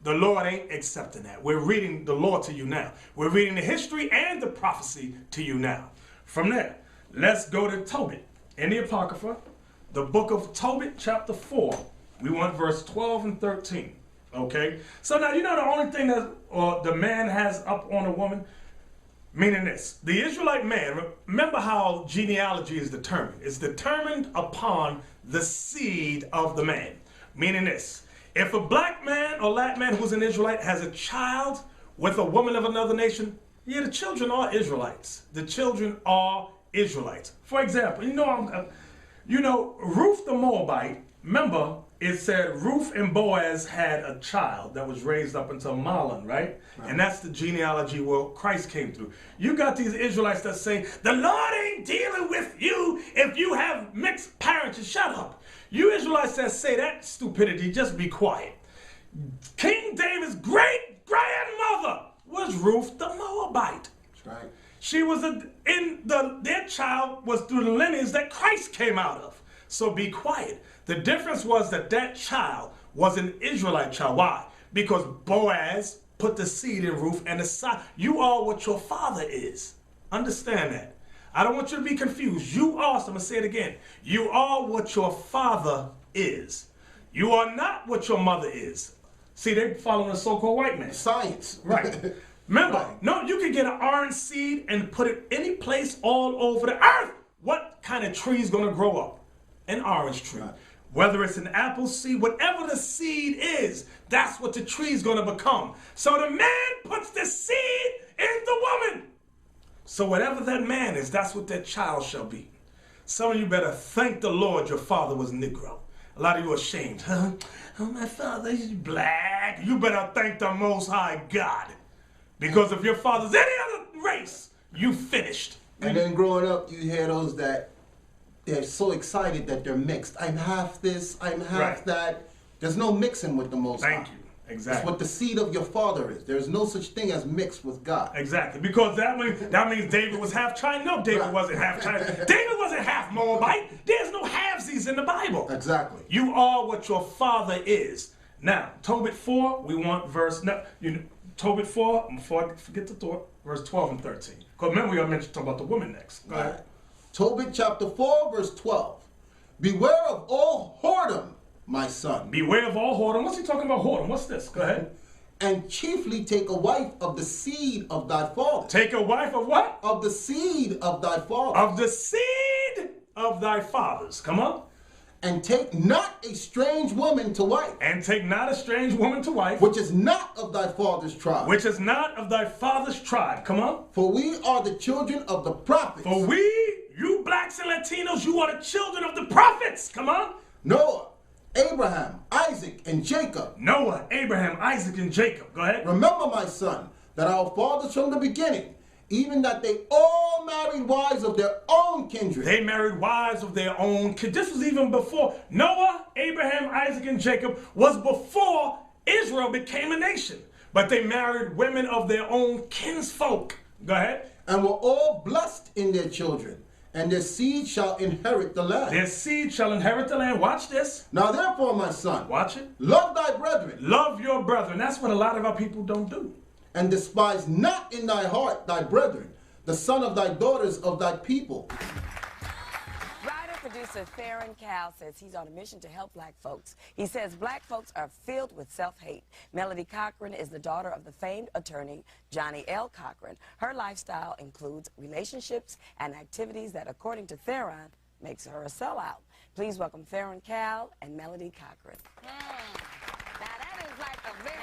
The Lord ain't accepting that. We're reading the law to you now. We're reading the history and the prophecy to you now. From there, let's go to Tobit in the Apocrypha, the book of Tobit, chapter 4. We want verse 12 and 13. Okay? So now, you know the only thing that the man has up on a woman? Meaning this. The Israelite man, remember how genealogy is determined. It's determined upon the seed of the man. Meaning this. If a black man or Latin man who's an Israelite has a child with a woman of another nation, yeah, the children are Israelites. The children are Israelites. For example, Ruth the Moabite, remember, it said Ruth and Boaz had a child that was raised up until Mahlon, right? And that's the genealogy where Christ came through. You got these Israelites that say, the Lord ain't dealing with you if you have mixed parents. Shut up. You Israelites that say that stupidity, just be quiet. King David's great-grandmother was Ruth the Moabite. That's right. She was their child was through the lineage that Christ came out of. So be quiet. The difference was that child was an Israelite child. Why? Because Boaz put the seed in Ruth and the son. You are what your father is. Understand that. I don't want you to be confused. You are, so I'm going to say it again. You are what your father is. You are not what your mother is. See, they're following a so-called white man. Science. Right. Remember, Right. no, you can get an orange seed and put it any place all over the earth. What kind of tree is going to grow up? An orange tree. Right. Whether it's an apple seed, whatever the seed is, that's what the tree is going to become. So the man puts the seed in the woman. So whatever that man is, that's what that child shall be. Some of you better thank the Lord your father was Negro. A lot of you are ashamed. Huh? Oh, my father is black. You better thank the Most High God. Because if your father's any other race, you finished. And then growing up, you hear those that they're so excited that they're mixed. I'm half this, I'm half Right. that. There's no mixing with the Most High. Thank you. It's Exactly. what the seed of your father is. There's no such thing as mixed with God. Exactly. Because that means David was half Chinese. No, David Right. wasn't half Chinese. David wasn't half Moabite. There's no halvesies in the Bible. Exactly. You are what your father is. Now, Tobit 4, we want Tobit 4, before I forget the thought, verse 12 and 13. Because remember, we got to talk about the woman next. Go ahead. Tobit chapter 4, verse 12. Beware of all whoredom, my son, Beware of all whoredom. What's he talking about whoredom? What's this? Go ahead. and chiefly take a wife of the seed of thy father. Take a wife of what? Of the seed of thy father. Of the seed of thy fathers. Come on. And take not a strange woman to wife, And take not a strange woman to wife, which is not of thy father's tribe. which is not of thy father's tribe. Come on. For we are the children of the prophets. For we, you blacks and Latinos, you are the children of the prophets. Come on. Noah, Abraham, Isaac, and Jacob. Noah, Abraham, Isaac, and Jacob. Go ahead. Remember, my son, that our fathers from the beginning, even that they all married wives of their own kindred. They married wives of their own kids. This was even before Noah, Abraham, Isaac, and Jacob was before Israel became a nation. But they married women of their own kinsfolk. Go ahead. And were all blessed in their children, and their seed shall inherit the land. Their seed shall inherit the land. Watch this. Now therefore, my son, Watch it. love thy brethren, Love your brethren. That's what a lot of our people don't do. and despise not in thy heart thy brethren, the son of thy daughters of thy people. Writer-producer Theron Cal says he's on a mission to help black folks. He says black folks are filled with self-hate. Melody Cochran is the daughter of the famed attorney Johnny L. Cochran. Her lifestyle includes relationships and activities that, according to Theron, makes her a sellout. Please welcome Theron Cal and Melody Cochran. Now that is like a very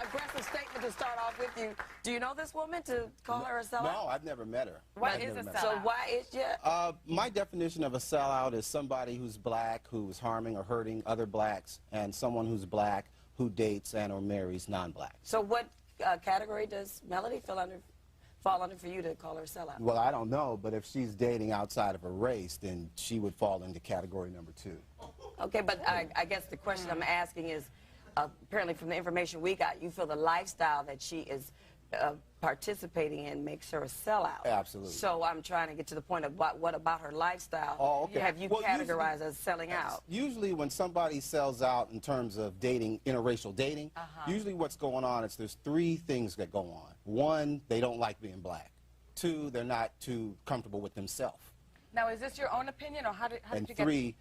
aggressive statement to start off with you. Do you know this woman to call her a sellout? No, I've never met her. What I've is never a met her. sellout? So why is My definition of a sellout is somebody who's black, who's harming or hurting other blacks, and someone who's black who dates and or marries non-blacks. So what category does Melody fall under for you to call her a sellout? Well, I don't know, but if she's dating outside of her race, then she would fall into category number 2. Okay, but I guess the question I'm asking is, apparently from the information we got, you feel the lifestyle that she is participating in makes her a sellout. Absolutely. So I'm trying to get to the point of what about her lifestyle have you categorized as selling out? Usually when somebody sells out in terms of dating, interracial dating, usually what's going on is there's 3 things that go on. 1, they don't like being black. 2, they're not too comfortable with themselves. Now, is this your own opinion, or how did And you get? 3,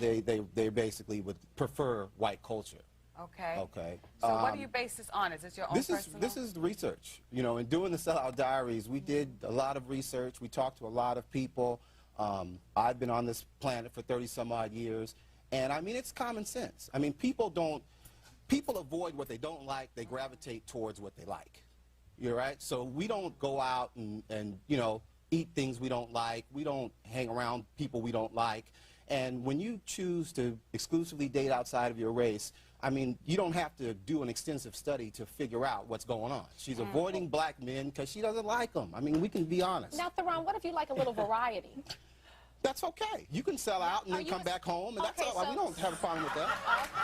they basically would prefer white culture. Okay. Okay. So what do you base this on? Is this your own personal? This is the research. You know, in doing the Sellout Diaries, we did a lot of research. We talked to a lot of people. I've been on this planet for 30-some-odd years, and I mean, it's common sense. I mean, people avoid what they don't like. They gravitate towards what they like. You're right. So we don't go out and you know, eat things we don't like. We don't hang around people we don't like. And when you choose to exclusively date outside of your race, I mean, you don't have to do an extensive study to figure out what's going on. She's avoiding black men because she doesn't like them. I mean, we can be honest. Now, Theron, what if you like a little variety? That's okay. You can sell out and then come back home, and that's all. We don't have a problem with that.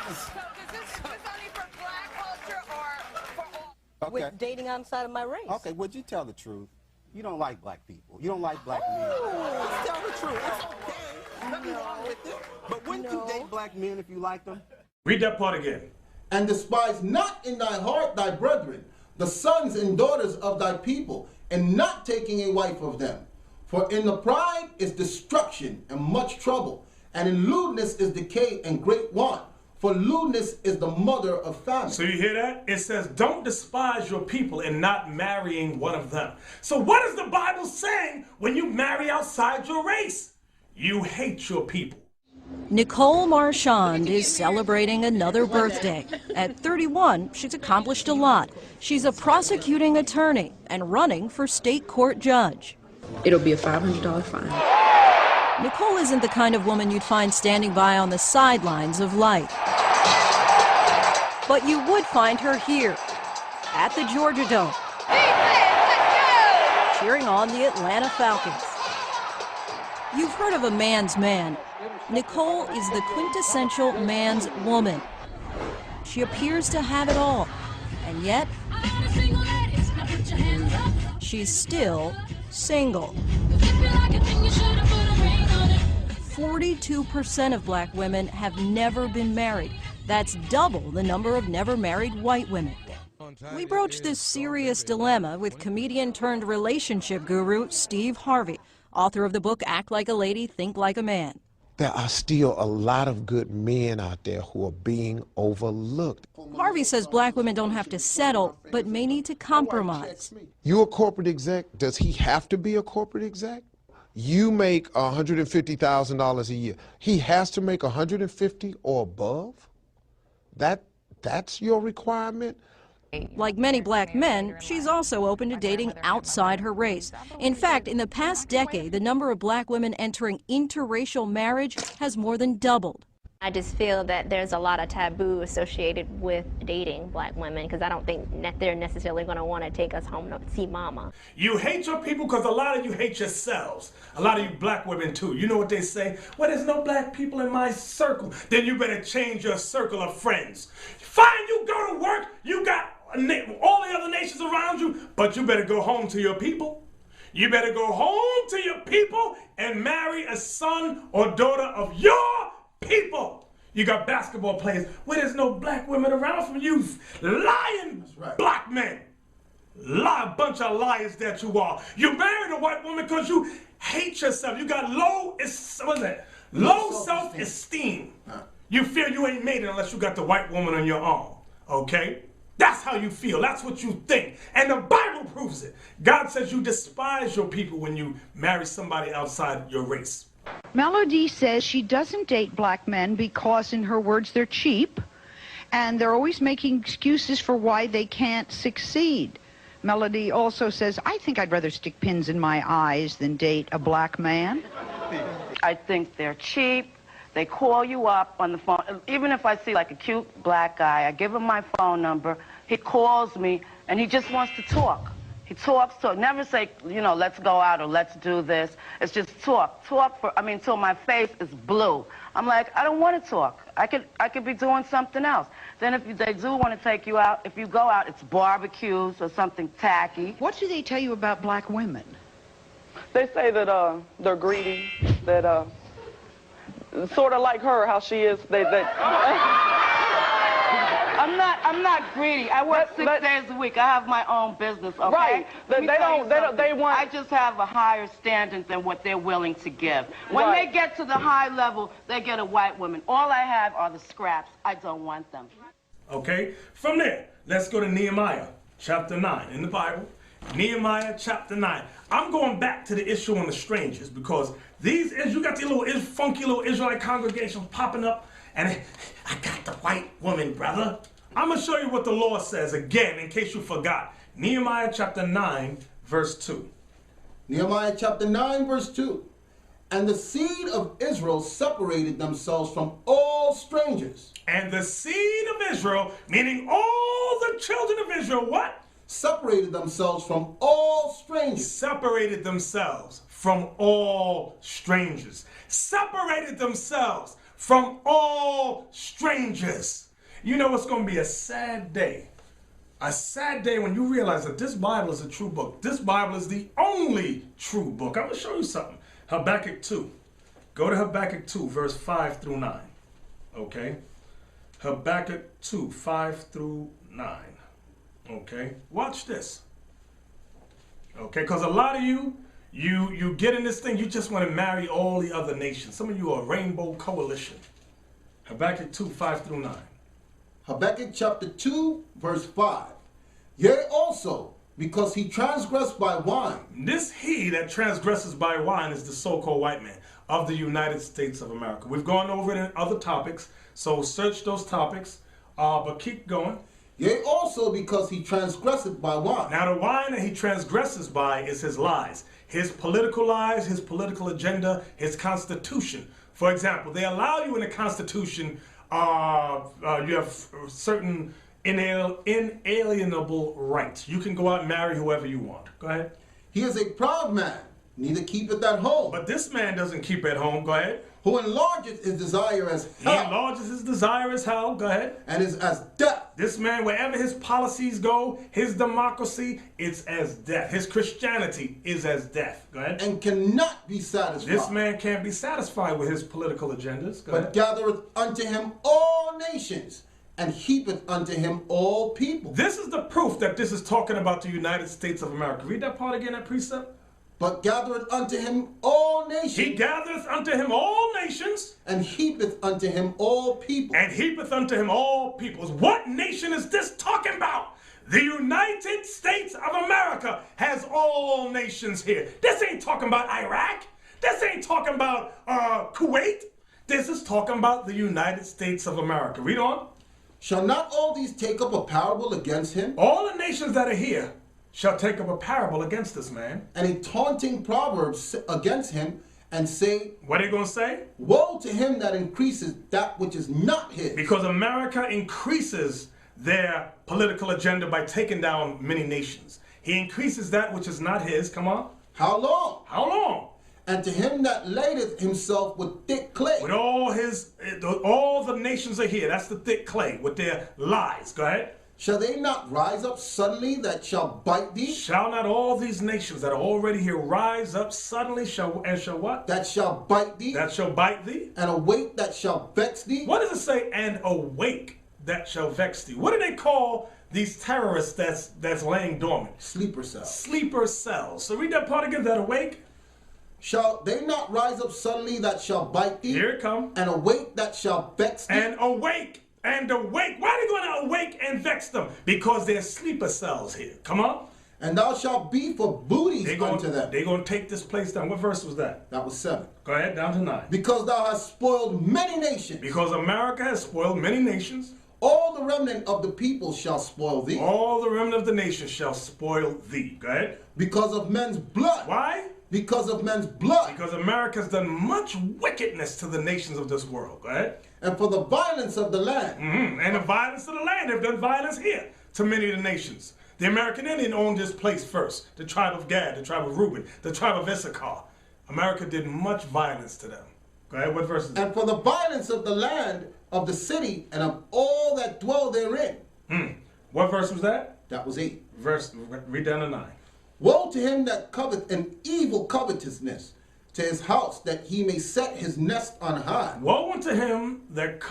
So is this only for black culture or for all? Okay. With dating outside of my race. Okay, would you tell the truth? You don't like black people. You don't like black men. Just tell the truth. It's okay. Nothing wrong with it. But wouldn't you date black men if you liked them? Read that part again. And despise not in thy heart thy brethren, the sons and daughters of thy people, and not taking a wife of them. For in the pride is destruction and much trouble, and in lewdness is decay and great want. For lewdness is the mother of famine. So you hear that? It says, don't despise your people in not marrying one of them. So what is the Bible saying when you marry outside your race? You hate your people. Nicole Marchand is celebrating another birthday. At 31, she's accomplished a lot. She's a prosecuting attorney and running for state court judge. It'll be a $500 fine. Nicole isn't the kind of woman you'd find standing by on the sidelines of life. But you would find her here, at the Georgia Dome, cheering on the Atlanta Falcons. You've heard of a man's man. Nicole is the quintessential man's woman. She appears to have it all, and yet she's still single. 42% of black women have never been married. That's double the number of never married white women. We broached this serious dilemma with comedian turned relationship guru Steve Harvey, author of the book Act Like a Lady, Think Like a Man. There are still a lot of good men out there who are being overlooked. Harvey says black women don't have to settle, but may need to compromise. You a corporate exec? Does he have to be a corporate exec? You make $150,000 a year. He has to make $150,000 or above? That's your requirement? Like many black men, she's also open to dating outside her race. In fact, in the past decade, the number of black women entering interracial marriage has more than doubled. I just feel that there's a lot of taboo associated with dating black women because I don't think that they're necessarily going to want to take us home to see mama. You hate your people because a lot of you hate yourselves. A lot of you black women too. You know what they say? Well, there's no black people in my circle. Then you better change your circle of friends. Fine, you go to work, you got all the other nations around you, but you better go home to your people. You better go home to your people and marry a son or daughter of your people. You got basketball players where there's no black women around from you lying black men. A bunch of liars that you are. You married a white woman because you hate yourself. You got low self-esteem. You feel you ain't made it unless you got the white woman on your arm. Okay? That's how you feel. That's what you think. And the Bible proves it. God says you despise your people when you marry somebody outside your race. Melody says she doesn't date black men because, in her words, they're cheap, and they're always making excuses for why they can't succeed. Melody also says, I think I'd rather stick pins in my eyes than date a black man. I think they're cheap. They call you up on the phone. Even if I see like a cute black guy, I give him my phone number. He calls me, and he just wants to talk. He talks, never say, you know, let's go out or let's do this. It's just talk till my face is blue. I'm like, I don't want to talk. I could be doing something else. Then if they do want to take you out, if you go out, it's barbecues or something tacky. What do they tell you about black women? They say that they're greedy, that sort of like her, how she is. I'm not greedy. I work 6 days a week. I have my own business, okay? Right. I just have a higher standard than what they're willing to give. When they get to the high level, they get a white woman. All I have are the scraps. I don't want them. Okay? From there, let's go to Nehemiah chapter 9 in the Bible. Nehemiah chapter 9. I'm going back to the issue on the strangers because you got these little funky little Israelite congregations popping up, and I got the white woman, brother. I'm going to show you what the law says again in case you forgot. Nehemiah chapter 9, verse 2. Nehemiah chapter 9, verse 2. And the seed of Israel separated themselves from all strangers. And the seed of Israel, meaning all the children of Israel, what? Separated themselves from all strangers. Separated themselves from all strangers. Separated themselves from all strangers. You know it's going to be a sad day. A sad day when you realize that this Bible is a true book. This Bible is the only true book. I'm going to show you something. Habakkuk 2. Go to Habakkuk 2, verse 5 through 9. Okay? Habakkuk 2, 5 through 9. Okay? Watch this. Okay? Because a lot of you get in this thing, you just want to marry all the other nations. Some of you are a rainbow coalition. Habakkuk 2, 5 through 9. Habakkuk chapter 2, verse 5. Yea, also, because he transgressed by wine. This he that transgresses by wine is the so-called white man of the United States of America. We've gone over it in other topics, so search those topics, but keep going. Yea, also because he transgressed by wine. Now the wine that he transgresses by is his lies. His political lies, his political agenda, his constitution. For example, they allow you in the Constitution, you have certain inalienable rights. You can go out and marry whoever you want. Go ahead. He is a proud man, neither keepeth at home. But this man doesn't keep at home. Go ahead. Who enlargeth his desire as hell. He enlarges his desire as hell. Go ahead. And is as death. This man, wherever his policies go, his democracy, it's as death. His Christianity is as death. Go ahead. And cannot be satisfied. This man can't be satisfied with his political agendas. Go ahead. Gathereth unto him all nations, and heapeth unto him all people. This is the proof that this is talking about the United States of America. Read that part again, that precept. But gathereth unto him all nations. He gathereth unto him all nations. And heapeth unto him all people. And heapeth unto him all peoples. What nation is this talking about? The United States of America has all nations here. This ain't talking about Iraq. This ain't talking about Kuwait. This is talking about the United States of America. Read on. Shall not all these take up a parable against him? All the nations that are here shall take up a parable against this man. And a taunting proverb against him, and say, what are they going to say? Woe to him that increases that which is not his. Because America increases their political agenda by taking down many nations. He increases that which is not his. Come on. How long? How long? And to him that ladeth himself with thick clay. With all the nations are here. That's the thick clay with their lies. Go ahead. Shall they not rise up suddenly that shall bite thee? Shall not all these nations that are already here rise up suddenly shall what? That shall bite thee. That shall bite thee. And awake that shall vex thee. What does it say? And awake that shall vex thee. What do they call these terrorists that's laying dormant? Sleeper cells. Sleeper cells. So read that part again. That awake. Shall they not rise up suddenly that shall bite thee? Here it comes. And awake that shall vex thee. And awake. And awake. Why are they going to awake and vex them? Because they're sleeper cells here. Come on. And thou shalt be for booties unto them. They're going to take this place down. What verse was that? That was 7. Go ahead, down to 9. Because thou hast spoiled many nations. Because America has spoiled many nations. All the remnant of the people shall spoil thee. All the remnant of the nations shall spoil thee. Go ahead. Because of men's blood. Why? Because of men's blood. Because America's done much wickedness to the nations of this world. Go ahead. And for the violence of the land. And the violence of the land. They've done violence here to many of the nations. The American Indian owned this place first. The tribe of Gad, the tribe of Reuben, the tribe of Issachar. America did much violence to them. Go ahead, what verse is that? And for the violence of the land, of the city, and of all that dwell therein. What verse was that? That was 8. Read down to 9. Woe to him that coveteth an evil covetousness to his house, that he may set his nest on high. Woe unto him that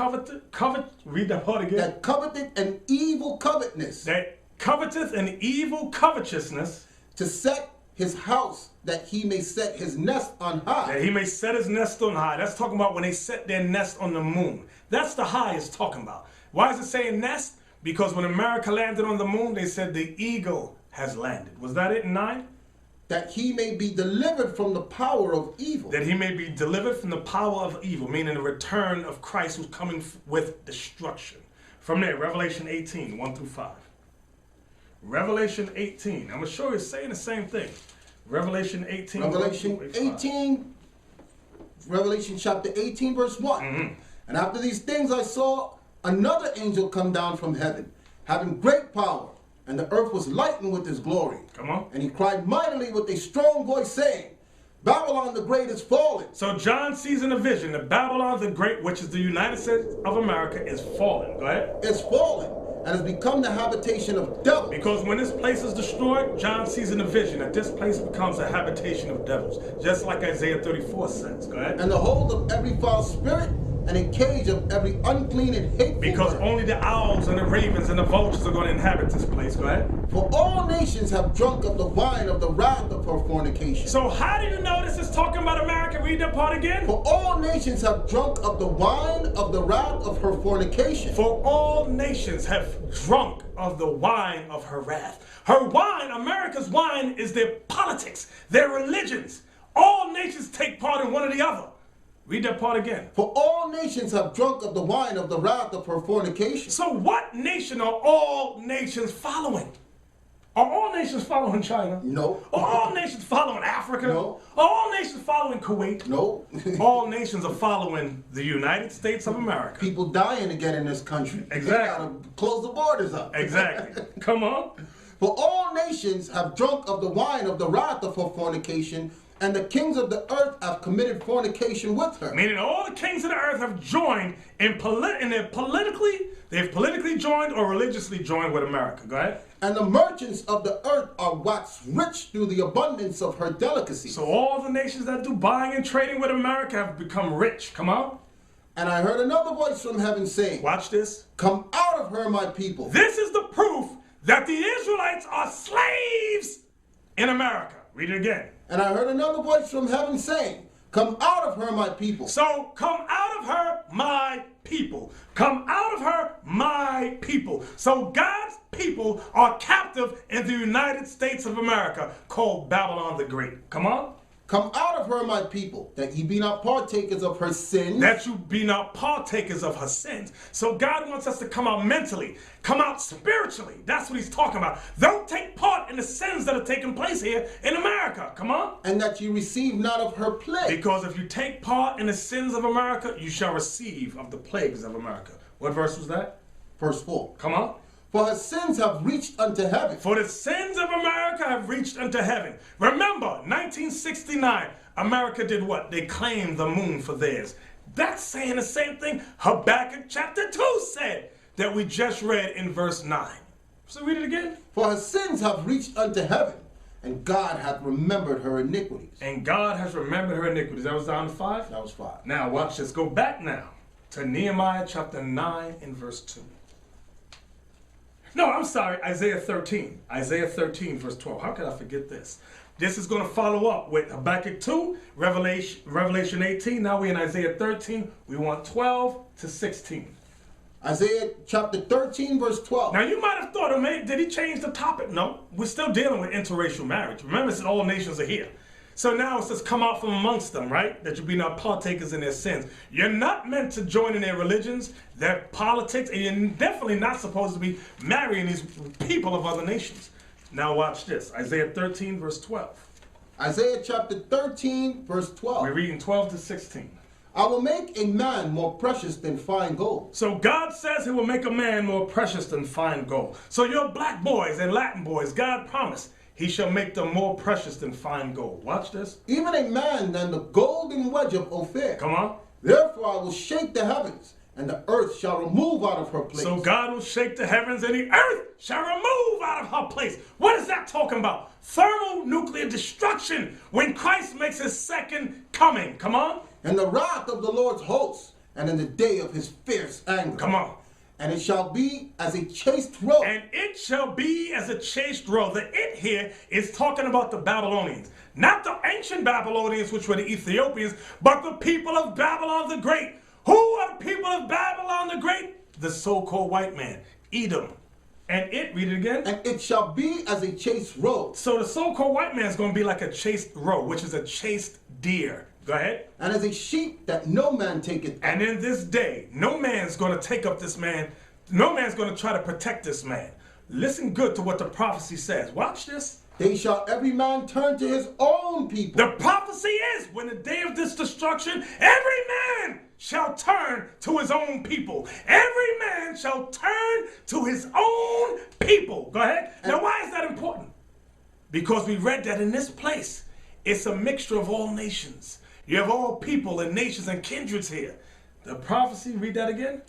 read that part again. That coveteth an evil covetousness. That coveteth an evil covetousness. To set his house, that he may set his nest on high. That he may set his nest on high. That's talking about when they set their nest on the moon. That's the high it's talking about. Why is it saying nest? Because when America landed on the moon, they said the eagle has landed. Was that it in 9? That he may be delivered from the power of evil. That he may be delivered from the power of evil, meaning the return of Christ who's coming with destruction. From there, Revelation 18, 1 through 5. Revelation 18. I'm going to show you it's saying the same thing. Revelation 18. Revelation 18. Revelation chapter 18, verse 1. And after these things I saw another angel come down from heaven, having great power, and the earth was lightened with his glory. Come on. And he cried mightily with a strong voice, saying, Babylon the Great is fallen. So John sees in a vision that Babylon the Great, which is the United States of America, is fallen. Go ahead. It's fallen, and has become the habitation of devils. Because when this place is destroyed, John sees in a vision that this place becomes a habitation of devils. Just like Isaiah 34 says. Go ahead. And the hold of every foul spirit, and a cage of every unclean and hateful Because bird. only the owls and the ravens and the vultures are going to inhabit this place. Go ahead. For all nations have drunk of the wine of the wrath of her fornication. So how do you know this is talking about America? Read that part again. For all nations have drunk of the wine of the wrath of her fornication. For all nations have drunk of the wine of her wrath. Her wine, America's wine, is their politics, their religions. All nations take part in one or the other. Read that part again. For all nations have drunk of the wine of the wrath of her fornication. So what nation are all nations following? Are all nations following China? No. Are all nations following Africa? No. Are all nations following Kuwait? No. All nations are following the United States of America. People dying to get in this country. Exactly. They gotta close the borders up. Exactly. Come on. For all nations have drunk of the wine of the wrath of her fornication, and the kings of the earth have committed fornication with her. Meaning all the kings of the earth have joined they've politically joined or religiously joined with America. Go ahead. And the merchants of the earth are waxed rich through the abundance of her delicacies. So all the nations that do buying and trading with America have become rich. Come on. And I heard another voice from heaven saying, watch this. Come out of her, my people. This is the proof that the Israelites are slaves in America. Read it again. And I heard another voice from heaven saying, Come out of her, my people. So come out of her, my people. Come out of her, my people. So God's people are captive in the United States of America, called Babylon the Great. Come on. Come out of her, my people, that ye be not partakers of her sins. That you be not partakers of her sins. So God wants us to come out mentally, come out spiritually. That's what he's talking about. Don't take part in the sins that are taking place here in America. Come on. And that you receive not of her plague. Because if you take part in the sins of America, you shall receive of the plagues of America. What verse was that? Verse 4. Come on. For her sins have reached unto heaven. For the sins of America have reached unto heaven. Remember, 1969, America did what? They claimed the moon for theirs. That's saying the same thing Habakkuk chapter 2 said that we just read in verse 9. So read it again. For her sins have reached unto heaven, and God hath remembered her iniquities. And God has remembered her iniquities. That was down to 5? That was 5. Now watch this. Go back now to Nehemiah chapter 9 and verse 2. No, I'm sorry, Isaiah 13. Isaiah 13, verse 12. How could I forget this? This is going to follow up with Habakkuk 2, Revelation 18. Now we're in Isaiah 13. We want 12 to 16. Isaiah chapter 13, verse 12. Now you might have thought, oh man, did he change the topic? No, we're still dealing with interracial marriage. Remember, it said all nations are here. So now it says, come out from amongst them, right? That you be not partakers in their sins. You're not meant to join in their religions, their politics, and you're definitely not supposed to be marrying these people of other nations. Now watch this. Isaiah 13, verse 12. Isaiah chapter 13, verse 12. We're reading 12 to 16. I will make a man more precious than fine gold. So God says he will make a man more precious than fine gold. So your black boys and Latin boys, God promised, he shall make them more precious than fine gold. Watch this. Even a man than the golden wedge of Ophir. Come on. Therefore I will shake the heavens, and the earth shall remove out of her place. So God will shake the heavens, and the earth shall remove out of her place. What is that talking about? Thermonuclear destruction when Christ makes his second coming. Come on. And the wrath of the Lord's hosts, and in the day of his fierce anger. Come on. And it shall be as a chaste roe. And it shall be as a chaste roe. The it here is talking about the Babylonians. Not the ancient Babylonians, which were the Ethiopians, but the people of Babylon the Great. Who are the people of Babylon the Great? The so-called white man, Edom. And it, read it again. And it shall be as a chaste roe. So the so-called white man is going to be like a chaste roe, which is a chaste deer. Go ahead. And as a sheep that no man taketh up. And in this day, no man's going to take up this man. No man's going to try to protect this man. Listen good to what the prophecy says. Watch this. They shall every man turn to his own people. The prophecy is, when the day of this destruction, every man shall turn to his own people. Every man shall turn to his own people. Go ahead. Now, why is that important? Because we read that in this place, it's a mixture of all nations. You have all people and nations and kindreds here. The prophecy, read that again.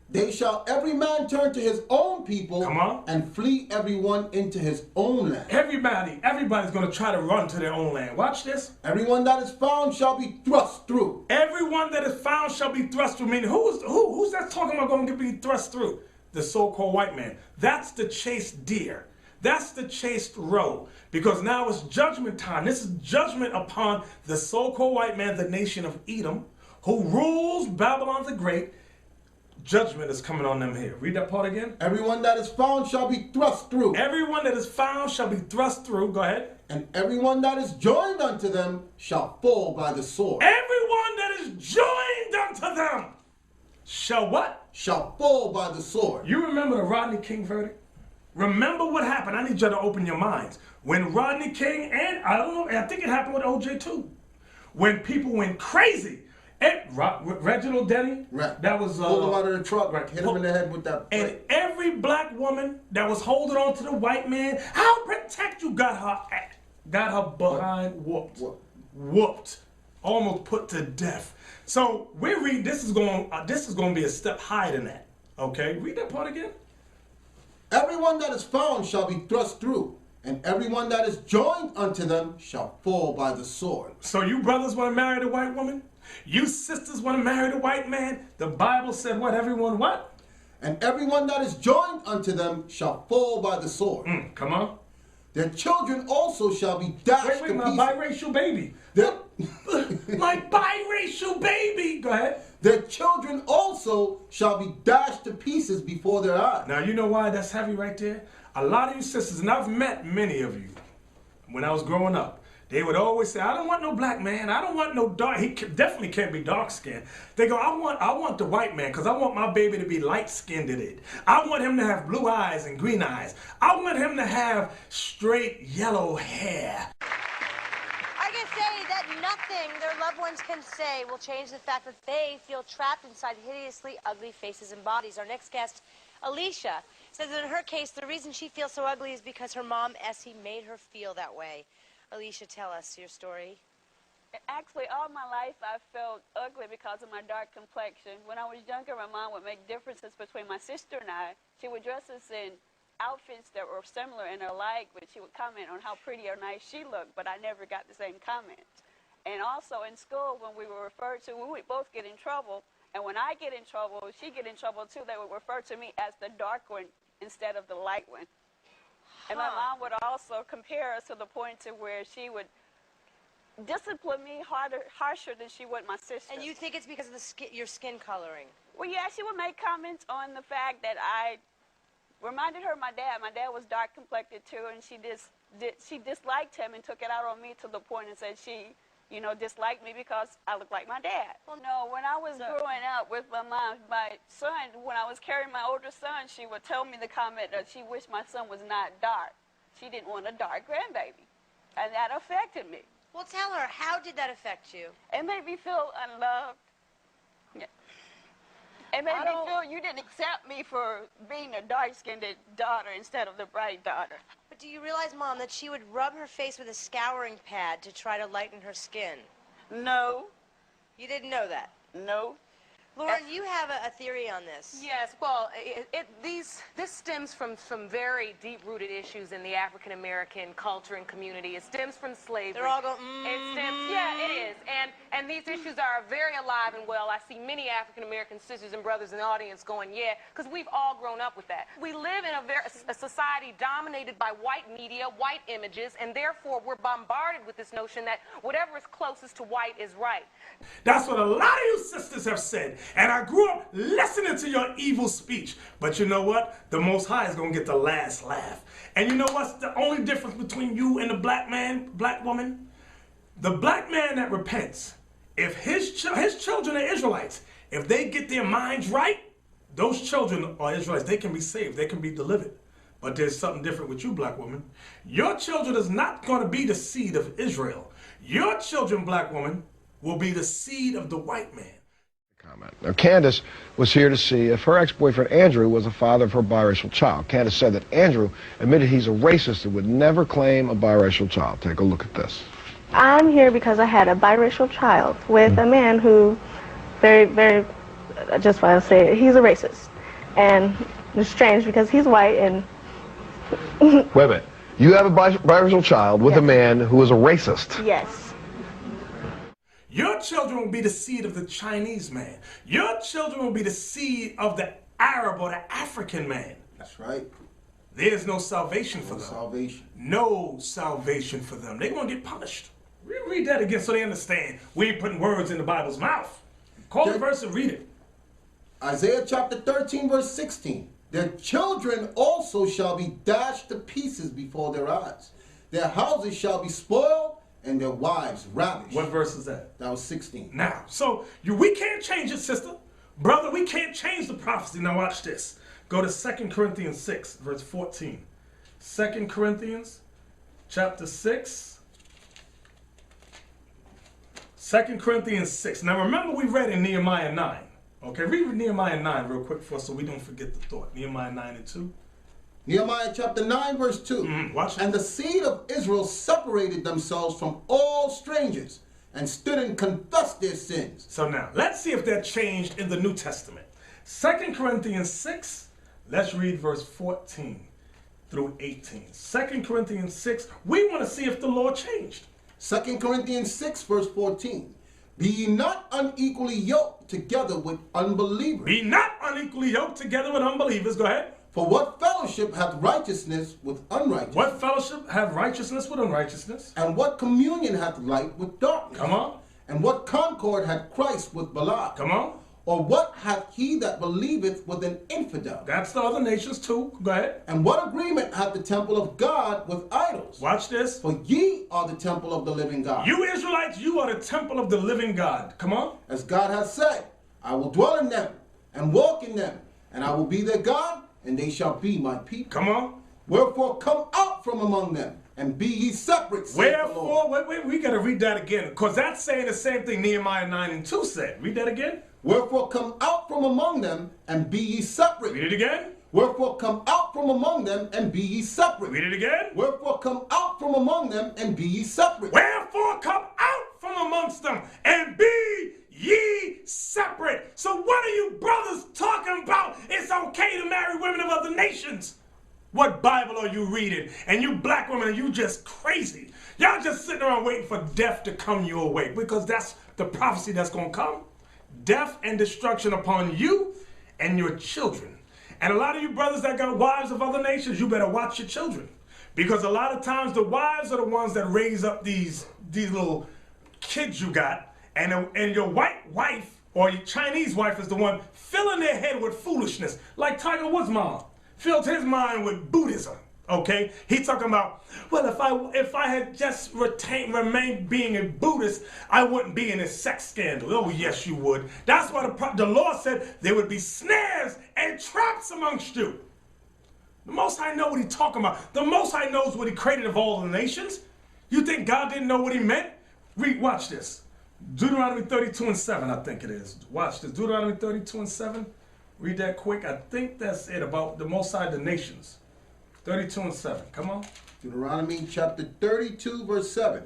They shall every man turn to his own people. Come on. And flee everyone into his own land. Everybody's going to try to run to their own land. Watch this. Everyone that is found shall be thrust through. Everyone that is found shall be thrust through. Meaning, who's that talking about going to be thrust through? The so-called white man. That's the chased deer. That's the chased roe. Because now it's judgment time. This is judgment upon the so-called white man, the nation of Edom, who rules Babylon the Great. Judgment is coming on them here. Read that part again. Everyone that is found shall be thrust through. Everyone that is found shall be thrust through. Go ahead. And everyone that is joined unto them shall fall by the sword. Everyone that is joined unto them shall what? Shall fall by the sword. You remember the Rodney King verdict? Remember what happened. I need you to open your minds. When Rodney King and, I think it happened with OJ too. When people went crazy. Reginald Denny, right. That was pulled him out of the truck, right. Hit him in the head with that plate. And every black woman that was holding on to the white man, I'll protect you, got her behind whooped, almost put to death. So we're reading. This is going to be a step higher than that. Okay, read that part again. Everyone that is found shall be thrust through, and everyone that is joined unto them shall fall by the sword. So you brothers want to marry the white woman? You sisters want to marry the white man? The Bible said what? Everyone what? And everyone that is joined unto them shall fall by the sword. Come on. Their children also shall be dashed to pieces. My biracial baby. My biracial baby. Go ahead. Their children also shall be dashed to pieces before their eyes. Now, you know why that's heavy right there? A lot of you sisters, and I've met many of you when I was growing up, they would always say, I don't want no black man. I don't want no dark. He definitely can't be dark skinned. They go, I want the white man because I want my baby to be light skinned in it. I want him to have blue eyes and green eyes. I want him to have straight yellow hair. I can say that nothing their loved ones can say will change the fact that they feel trapped inside hideously ugly faces and bodies. Our next guest, Alicia, says that in her case, the reason she feels so ugly is because her mom, Essie, made her feel that way. Alicia, tell us your story. Actually, all my life I felt ugly because of my dark complexion. When I was younger, my mom would make differences between my sister and I. She would dress us in outfits that were similar and alike, but she would comment on how pretty or nice she looked, but I never got the same comments. And also in school, when we were referred to, we would both get in trouble. And when I get in trouble, she get in trouble too. They would refer to me as the dark one instead of the light one. And my mom would also compare us to the point to where she would discipline me harsher than she would my sister. And you think it's because of your skin coloring? Well, yeah, she would make comments on the fact that I reminded her of my dad. My dad was dark complected too, and she disliked him and took it out on me to the point and said she, you know, disliked me because I looked like my dad. Well, no, when I was growing up with my mom, my son, when I was carrying my older son, she would tell me the comment that she wished my son was not dark. She didn't want a dark grandbaby, and that affected me. Well, tell her, how did that affect you? It made me feel unloved. Yeah. It made me feel you didn't accept me for being a dark-skinned daughter instead of the bright daughter. But do you realize, Mom, that she would rub her face with a scouring pad to try to lighten her skin? No. You didn't know that? No. Lauren, you have a theory on this. Yes, well, this stems from some very deep-rooted issues in the African-American culture and community. It stems from slavery. They're all going, Yeah, it is. And these issues are very alive and well. I see many African-American sisters and brothers in the audience going, yeah, because we've all grown up with that. We live in a society dominated by white media, white images, and therefore we're bombarded with this notion that whatever is closest to white is right. That's what a lot of you sisters have said. And I grew up listening to your evil speech. But you know what? The Most High is going to get the last laugh. And you know what's the only difference between you and the black man, black woman? The black man that repents, if his children are Israelites, if they get their minds right, those children are Israelites. They can be saved. They can be delivered. But there's something different with you, black woman. Your children is not going to be the seed of Israel. Your children, black woman, will be the seed of the white man. Now, Candace was here to see if her ex-boyfriend Andrew was the father of her biracial child. Candace said that Andrew admitted he's a racist and would never claim a biracial child. Take a look at this. I'm here because I had a biracial child with a man who, just what I'll say, he's a racist. And it's strange because he's white and... Wait a minute. You have a biracial child with a man who is a racist. Yes. Your children will be the seed of the Chinese man. Your children will be the seed of the Arab or the African man. That's right. There's no salvation for them. Salvation. No salvation for them. They're going to get punished. Read that again so they understand. We ain't putting words in the Bible's mouth. Call the verse and read it. Isaiah chapter 13, verse 16. Their children also shall be dashed to pieces before their eyes. Their houses shall be spoiled and their wives ravished. What verse is that? That was 16. Now, so we can't change it, sister. Brother, we can't change the prophecy. Now watch this. Go to 2 Corinthians 6, verse 14. 2 Corinthians chapter 6. 2 Corinthians 6. Now remember we read in Nehemiah 9. Okay, read Nehemiah 9 real quick for us so we don't forget the thought. Nehemiah 9 and 2. Nehemiah chapter 9 verse 2. Watch it. And the seed of Israel separated themselves from all strangers and stood and confessed their sins. So now, let's see if that changed in the New Testament. 2 Corinthians 6, let's read verse 14 through 18. 2 Corinthians 6, we want to see if the law changed. 2 Corinthians 6 verse 14. Be ye not unequally yoked together with unbelievers. Be not unequally yoked together with unbelievers. Go ahead. For what fellowship hath righteousness with unrighteousness? What fellowship hath righteousness with unrighteousness? And what communion hath light with darkness? Come on. And what concord hath Christ with Belial? Come on. Or what hath he that believeth with an infidel? That's the other nations too. Go ahead. And what agreement hath the temple of God with idols? Watch this. For ye are the temple of the living God. You Israelites, you are the temple of the living God. Come on. As God hath said, I will dwell in them and walk in them, and I will be their God, and they shall be my people. Come on. Wherefore come out from among them, and be ye separate. Wherefore, wait, we got to read that again, because that's saying the same thing Nehemiah 9 and 2 said. Read that again. Wherefore come out from among them, and be ye separate. Read it again. Wherefore come out from among them, and be ye separate. Read it again. Wherefore come out from among them, and be ye separate. Wherefore come out from amongst them, and be ye separate. So what are you brothers talking about? It's okay to marry women of other nations. What Bible are you reading? And you black women, are you just crazy? Y'all just sitting around waiting for death to come your way, because that's the prophecy that's going to come. Death and destruction upon you and your children. And a lot of you brothers that got wives of other nations, you better watch your children. Because a lot of times the wives are the ones that raise up these little kids you got. And your white wife or your Chinese wife is the one filling their head with foolishness. Like Tiger Woods' mom filled his mind with Buddhism. Okay? He's talking about, well, if I had just remained being a Buddhist, I wouldn't be in a sex scandal. Oh, yes, you would. That's why the law said there would be snares and traps amongst you. The Most High know what he's talking about. The Most High knows what he created of all the nations. You think God didn't know what he meant? Watch this. Deuteronomy 32 and 7, I think it is. Watch this. Deuteronomy 32 and 7. Read that quick. I think that's it about the Most High, the nations. 32 and 7. Come on. Deuteronomy chapter 32, verse 7.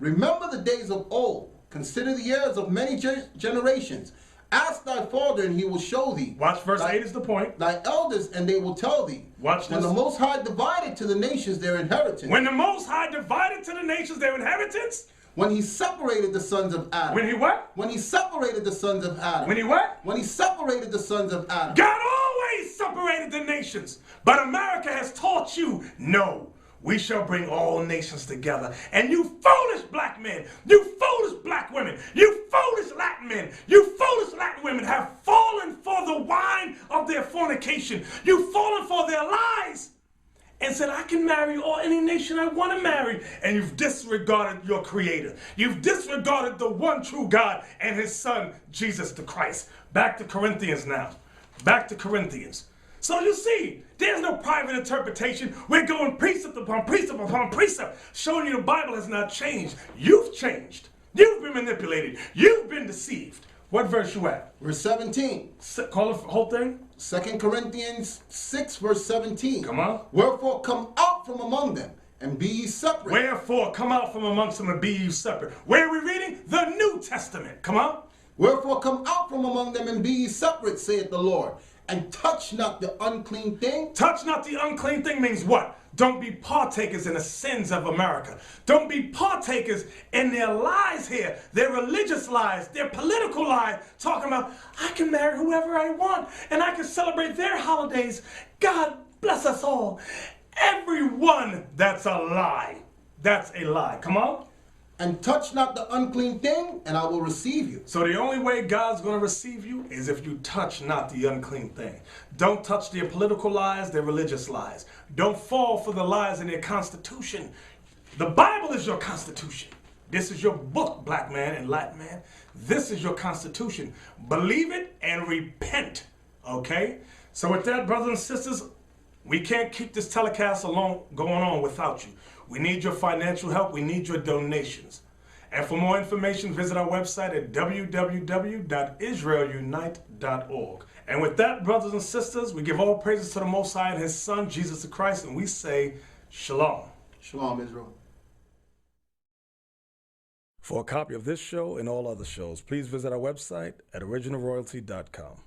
Remember the days of old. Consider the years of many generations. Ask thy father, and he will show thee. Watch verse 8 is the point. Thy elders, and they will tell thee. Watch this. When the Most High divided to the nations their inheritance. When the Most High divided to the nations their inheritance. When he separated the sons of Adam. When he what? When he separated the sons of Adam. When he what? When he separated the sons of Adam. God always separated the nations. But America has taught you, no, we shall bring all nations together. And you foolish black men, you foolish black women, you foolish Latin men, you foolish Latin women have fallen for the wine of their fornication. You've fallen for their lies. And said, I can marry any nation I want to marry. And you've disregarded your creator. You've disregarded the one true God and his son, Jesus the Christ. Back to Corinthians now. Back to Corinthians. So you see, there's no private interpretation. We're going precept upon precept upon precept, showing you the Bible has not changed. You've changed. You've been manipulated. You've been deceived. What verse you at? Verse 17. Call the whole thing? 2 Corinthians 6, verse 17. Come on. Wherefore come out from among them, and be ye separate. Wherefore come out from amongst them and be ye separate. Where are we reading? The New Testament. Come on. Wherefore come out from among them, and be ye separate, saith the Lord, and touch not the unclean thing. Touch not the unclean thing means what? Don't be partakers in the sins of America. Don't be partakers in their lies here, their religious lies, their political lies, talking about, I can marry whoever I want, and I can celebrate their holidays. God bless us all. Everyone, that's a lie. That's a lie. Come on. And touch not the unclean thing, and I will receive you. So the only way God's going to receive you is if you touch not the unclean thing. Don't touch their political lies, their religious lies. Don't fall for the lies in their constitution. The Bible is your constitution. This is your book, black man and Latin man. This is your constitution. Believe it and repent, okay? So with that, brothers and sisters, we can't keep this telecast going on without you. We need your financial help. We need your donations. And for more information, visit our website at www.israelunite.org. And with that, brothers and sisters, we give all praises to the Most High and His Son, Jesus Christ, and we say, Shalom. Shalom, Israel. For a copy of this show and all other shows, please visit our website at originalroyalty.com.